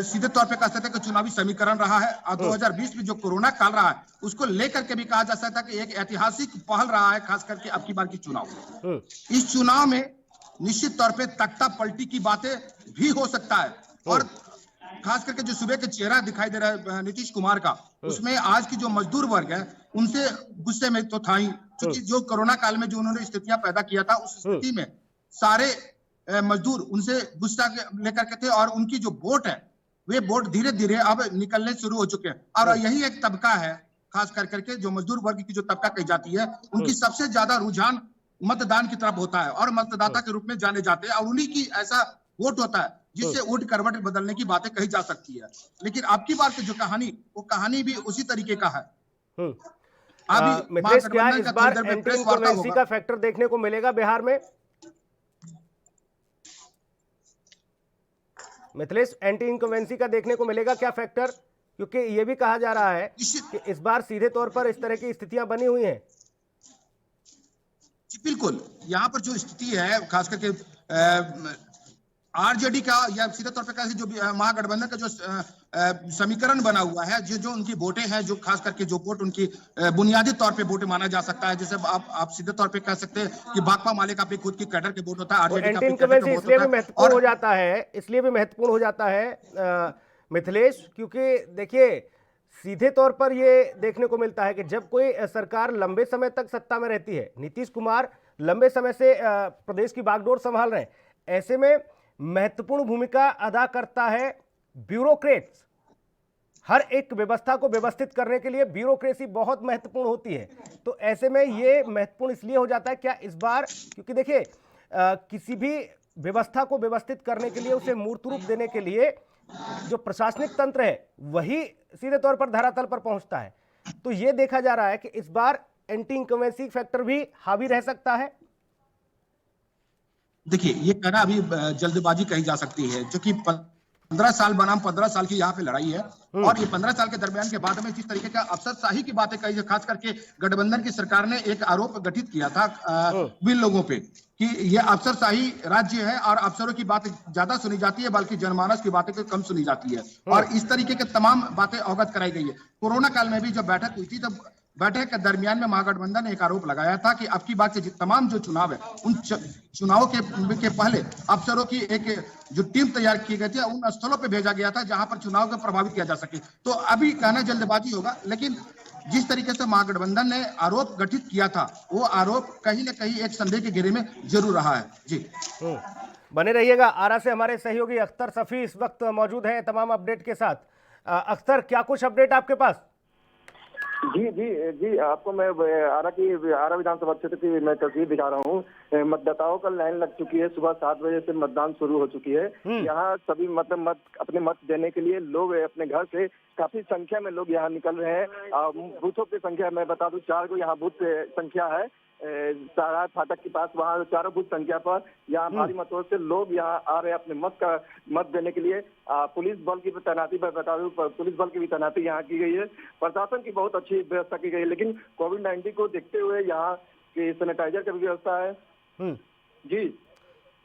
सीधे तौर पे कह सकते हैं कि चुनावी समीकरण रहा है। और 2020 में जो कोरोना काल रहा है उसको लेकर के भी कहा जा सकता है कि एक ऐतिहासिक पहल रहा है, खास करके अब की बार की चुनाव। इस चुनाव में निश्चित तौर पे तख्ता पलटी की बातें भी हो सकता है। और खास करके जो सुबह के चेहरा दिखाई दे रहा है नीतीश कुमार का, उसमें आज की जो मजदूर वर्ग है उनसे गुस्से में तो था ही, क्योंकि जो कोरोना काल में जो उन्होंने स्थितियां पैदा किया था उस स्थिति में सारे मजदूर उनसे गुस्सा लेकर के थे। और उनकी जो वोट है वे वोट धीरे धीरे अब निकलने शुरू हो चुके हैं। और यही एक तबका है खास करके जो मजदूर वर्ग की जो तबका कही जाती है, उनकी सबसे ज्यादा रुझान मतदान की तरफ होता है और मतदाता के रूप में जाने जाते हैं। और उन्हीं की ऐसा वोट होता है जिससे उठ करवट बदलने की बातें कही जा सकती है। लेकिन आपकी बात की जो कहानी, वो कहानी भी उसी तरीके का है।
मिथिलेश, क्या इस बार एंटी इनकम्बेंसी का फैक्टर देखने को मिलेगा बिहार में? मिथिलेश, एंटी इनकम्बेंसी का देखने को मिलेगा क्या फैक्टर? क्योंकि ये भी कहा जा रहा है कि इस बार सीधे तौर पर इस तरह की स्थितियां बनी हुई हैं।
बिल्कुल, यहाँ पर जो स्थिति है खास करके आरजेडी का या सीधे तौर पर कैसे जो महागठबंधन का जो समीकरण बना हुआ है, जो उनकी वोटें हैं, जो खास करके जो वोट उनकी बुनियादी तौर पे वोट माना जा सकता है, जैसे आप सीधे तौर पे कह सकते हैं कि भाकपा माले का अपनी खुद की कैडर के वोट होता है, आरजेडी का अपनी कैडर के वोट होता है।
महत्वपूर्ण हो जाता है, इसलिए भी महत्वपूर्ण हो जाता है मिथिलेश, क्योंकि देखिए सीधे तौर पर ये देखने को मिलता है कि जब कोई सरकार लंबे समय तक सत्ता में रहती है, नीतीश कुमार लंबे समय से प्रदेश की बागडोर संभाल रहे हैं, ऐसे में महत्वपूर्ण भूमिका अदा करता है ब्यूरोक्रेट्स। हर एक व्यवस्था को व्यवस्थित करने के लिए ब्यूरोक्रेसी बहुत महत्वपूर्ण होती है। तो ऐसे में ये महत्वपूर्ण इसलिए हो जाता है क्या इस बार, क्योंकि देखिए किसी भी व्यवस्था को व्यवस्थित करने के लिए, उसे मूर्त रूप देने के लिए जो प्रशासनिक तंत्र है वही सीधे तौर पर धरातल पर पहुंचता है। तो ये देखा जा रहा है कि इस बार एंटी इनकम्बेंसी फैक्टर भी हावी रह सकता है।
देखिए, ये कहना अभी जल्दबाजी कही जा सकती है, क्योंकि 15 साल बनाम 15 साल की यहाँ पे लड़ाई है। और ये 15 साल के दरमियान के बाद में जिस तरीके का अफसरशाही की बातें कही, खास करके गठबंधन की सरकार ने एक आरोप गठित किया था विन लोगों पे कि ये अफसरशाही राज्य है और अफसरों की बात ज्यादा सुनी जाती है, बल्कि जनमानस की बातें कम सुनी जाती है। और इस तरीके के तमाम बातें अवगत कराई गई है। कोरोना काल में भी जब बैठक हुई थी, तब बैठक के दरमियान में महागठबंधन ने एक आरोप लगाया था कि अब की बात से तमाम जो चुनाव है, उन चुनावों के पहले अफसरों की एक जो टीम तैयार की गई थी, उन स्थलों पे भेजा गया था जहां पर चुनाव को प्रभावित किया जा सके। तो अभी कहना जल्दबाजी होगा, लेकिन जिस तरीके से महागठबंधन ने आरोप गठित किया था, वो आरोप कहीं ना कहीं एक संदेह के घेरे में जरूर रहा है। जी
बने रहिएगा। आरा से हमारे सहयोगी अख्तर सफी इस वक्त मौजूद हैं तमाम अपडेट के साथ। अख्तर, क्या कुछ अपडेट आपके पास?
जी, आपको मैं आरा विधानसभा क्षेत्र की मैं तस्वीर दिखा रहा हूँ। मतदाताओं का लाइन लग चुकी है, सुबह 7 बजे से मतदान शुरू हो चुकी है। यहाँ सभी अपने मत देने के लिए लोग अपने घर से काफी संख्या में लोग यहाँ निकल रहे हैं। बूथों की संख्या मैं बता दूं, 4 को यहाँ बूथ संख्या है। सारा फाटक के पास वहाँ 4 बूथ संख्या पर यहाँ भारी मतों से लोग यहाँ आ रहे हैं अपने मत देने के लिए। पुलिस बल की तैनाती मैं बता दूं, पुलिस बल की भी तैनाती यहाँ की गई है। प्रशासन की बहुत अच्छी व्यवस्था की गई है, लेकिन कोविड-19 को देखते हुए यहाँ की सैनिटाइजर की व्यवस्था है। जी,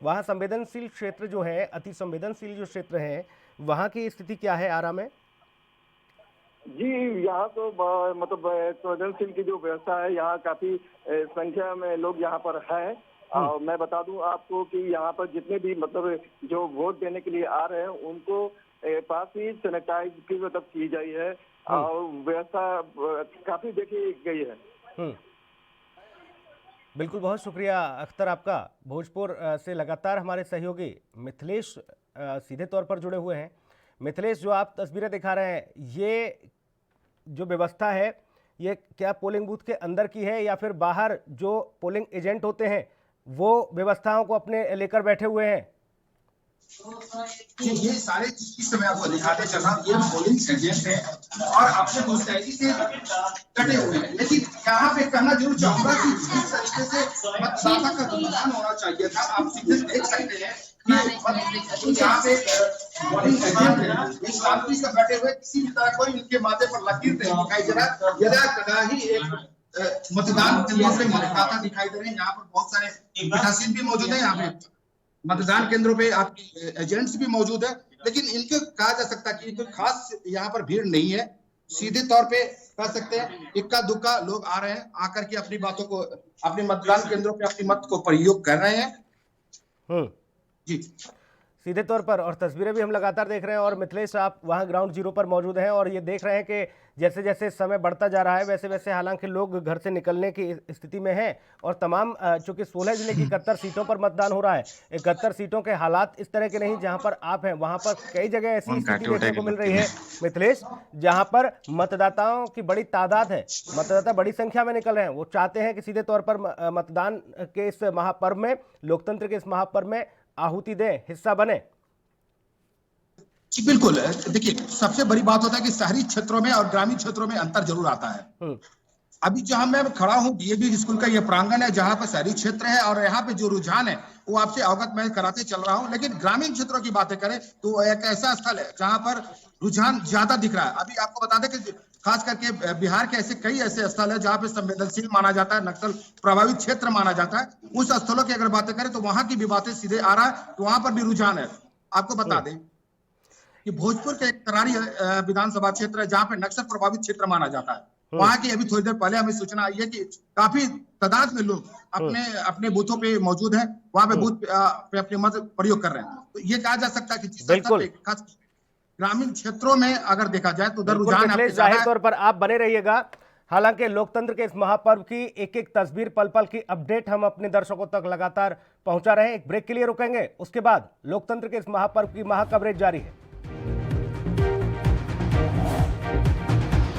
वहाँ संवेदनशील क्षेत्र जो है, अति संवेदनशील जो क्षेत्र है, वहाँ की स्थिति क्या है आरा में?
जी, यहाँ तो मतलब संवेदनशील की जो व्यवस्था है, यहाँ काफी संख्या में लोग यहाँ पर है। मैं बता दूं आपको कि यहाँ पर जितने भी मतलब जो वोट देने के लिए आ रहे हैं, उनको पास ही सैनिटाइज की मतलब की गई है और व्यवस्था काफी देखी गई है।
बिल्कुल, बहुत शुक्रिया अख्तर आपका। भोजपुर से लगातार हमारे सहयोगी मिथिलेश सीधे तौर पर जुड़े हुए हैं। मिथिलेश, जो आप तस्वीरें दिखा रहे हैं, ये जो व्यवस्था है ये क्या पोलिंग बूथ के अंदर की है या फिर बाहर जो पोलिंग एजेंट होते हैं वो व्यवस्थाओं को अपने लेकर बैठे हुए हैं?
ये सारे चीज मैं आपको दिखाते चल रहा हूँ। ये पोलिंग एजेंट है और अपने मुस्तैदी से कटे हुए हैं, लेकिन यहाँ पे कहना जरूर चाहूंगा कि जिस तरीके से मतदाता का मतदान होना चाहिए था, आप सीधे देख सकते हैं कि यहाँ पे पोलिंग एजेंट है, ये शांति से बैठे हुए, किसी भी तरह कोई इनके माथे पर लकीर नहीं दिखाई दे रहा। यदा कदा ही एक मतदान केंद्रों पे मतदाता दिखाई दे रहे हैं। यहाँ पर बहुत सारे पीठासीन भी मौजूद है, यहाँ पे मतदान केंद्रों पे आपके एजेंट्स भी मौजूद है, लेकिन इनके कहा जा सकता है कि कोई खास यहाँ पर भीड़ नहीं है। सीधे तौर पे कह सकते हैं इक्का दुक्का लोग आ रहे हैं, आकर के अपनी बातों को, अपने मतदान केंद्रों पे अपनी मत को प्रयोग कर रहे हैं। जी,
सीधे तौर पर, और तस्वीरें भी हम लगातार देख रहे हैं। और मिथिलेश, आप वहां ग्राउंड जीरो पर मौजूद हैं और ये देख रहे हैं कि जैसे जैसे समय बढ़ता जा रहा है वैसे वैसे हालांकि लोग घर से निकलने की स्थिति में हैं और तमाम चूंकि 16 जिले की 71 सीटों पर मतदान हो रहा है, 71 सीटों के हालात इस तरह के नहीं जहां पर आप हैं, वहां पर कई जगह ऐसी स्थिति देखने को मिल रही है मिथिलेश, जहां पर मतदाताओं की बड़ी तादाद है, मतदाता बड़ी संख्या में निकल रहे हैं। वो चाहते हैं कि सीधे तौर पर मतदान के इस महापर्व में, लोकतंत्र के इस महापर्व में आहुति दें, हिस्सा बने।
जी बिल्कुल, देखिए सबसे बड़ी बात होता है कि शहरी क्षेत्रों में और ग्रामीण क्षेत्रों में अंतर जरूर आता है। अभी जहां मैं खड़ा हूं, डीएवी स्कूल का ये प्रांगण है जहां पर शहरी क्षेत्र है और यहाँ पे जो रुझान है वो आपसे अवगत मैं कराते चल रहा हूं। लेकिन ग्रामीण क्षेत्रों की बातें करें तो एक ऐसा स्थल है जहां पर रुझान ज्यादा दिख रहा है। अभी आपको बता दें कि खास करके बिहार के कई ऐसे स्थल है जहाँ पे संवेदनशील माना जाता है, नक्सल प्रभावित क्षेत्र माना जाता है। उस स्थलों की अगर बातें करें तो वहां की भी बातें सीधे आ रहा है, तो वहां पर भी रुझान है। आपको बता दें कि भोजपुर के एक तरारी विधानसभा क्षेत्र है जहाँ पे नक्सल प्रभावित क्षेत्र माना जाता है। वहां की अभी थोड़ी देर पहले हमें सूचना आई है कि काफी तादाद में लोग अपने बूथों पे मौजूद हैं, वहां पे बूथ पे अपने मत प्रयोग कर रहे हैं। तो ये कहा जा सकता है कि जिस खास ग्रामीण क्षेत्रों में अगर देखा जाए तो उधर रुझान
जाहिर तौर पर आप बने रहिएगा। हालांकि लोकतंत्र के इस महापर्व की एक एक तस्वीर, पल पल की अपडेट हम अपने दर्शकों तक लगातार पहुंचा रहे हैं। एक ब्रेक के लिए रुकेंगे, उसके बाद लोकतंत्र के इस महापर्व की महाकवरेज जारी है।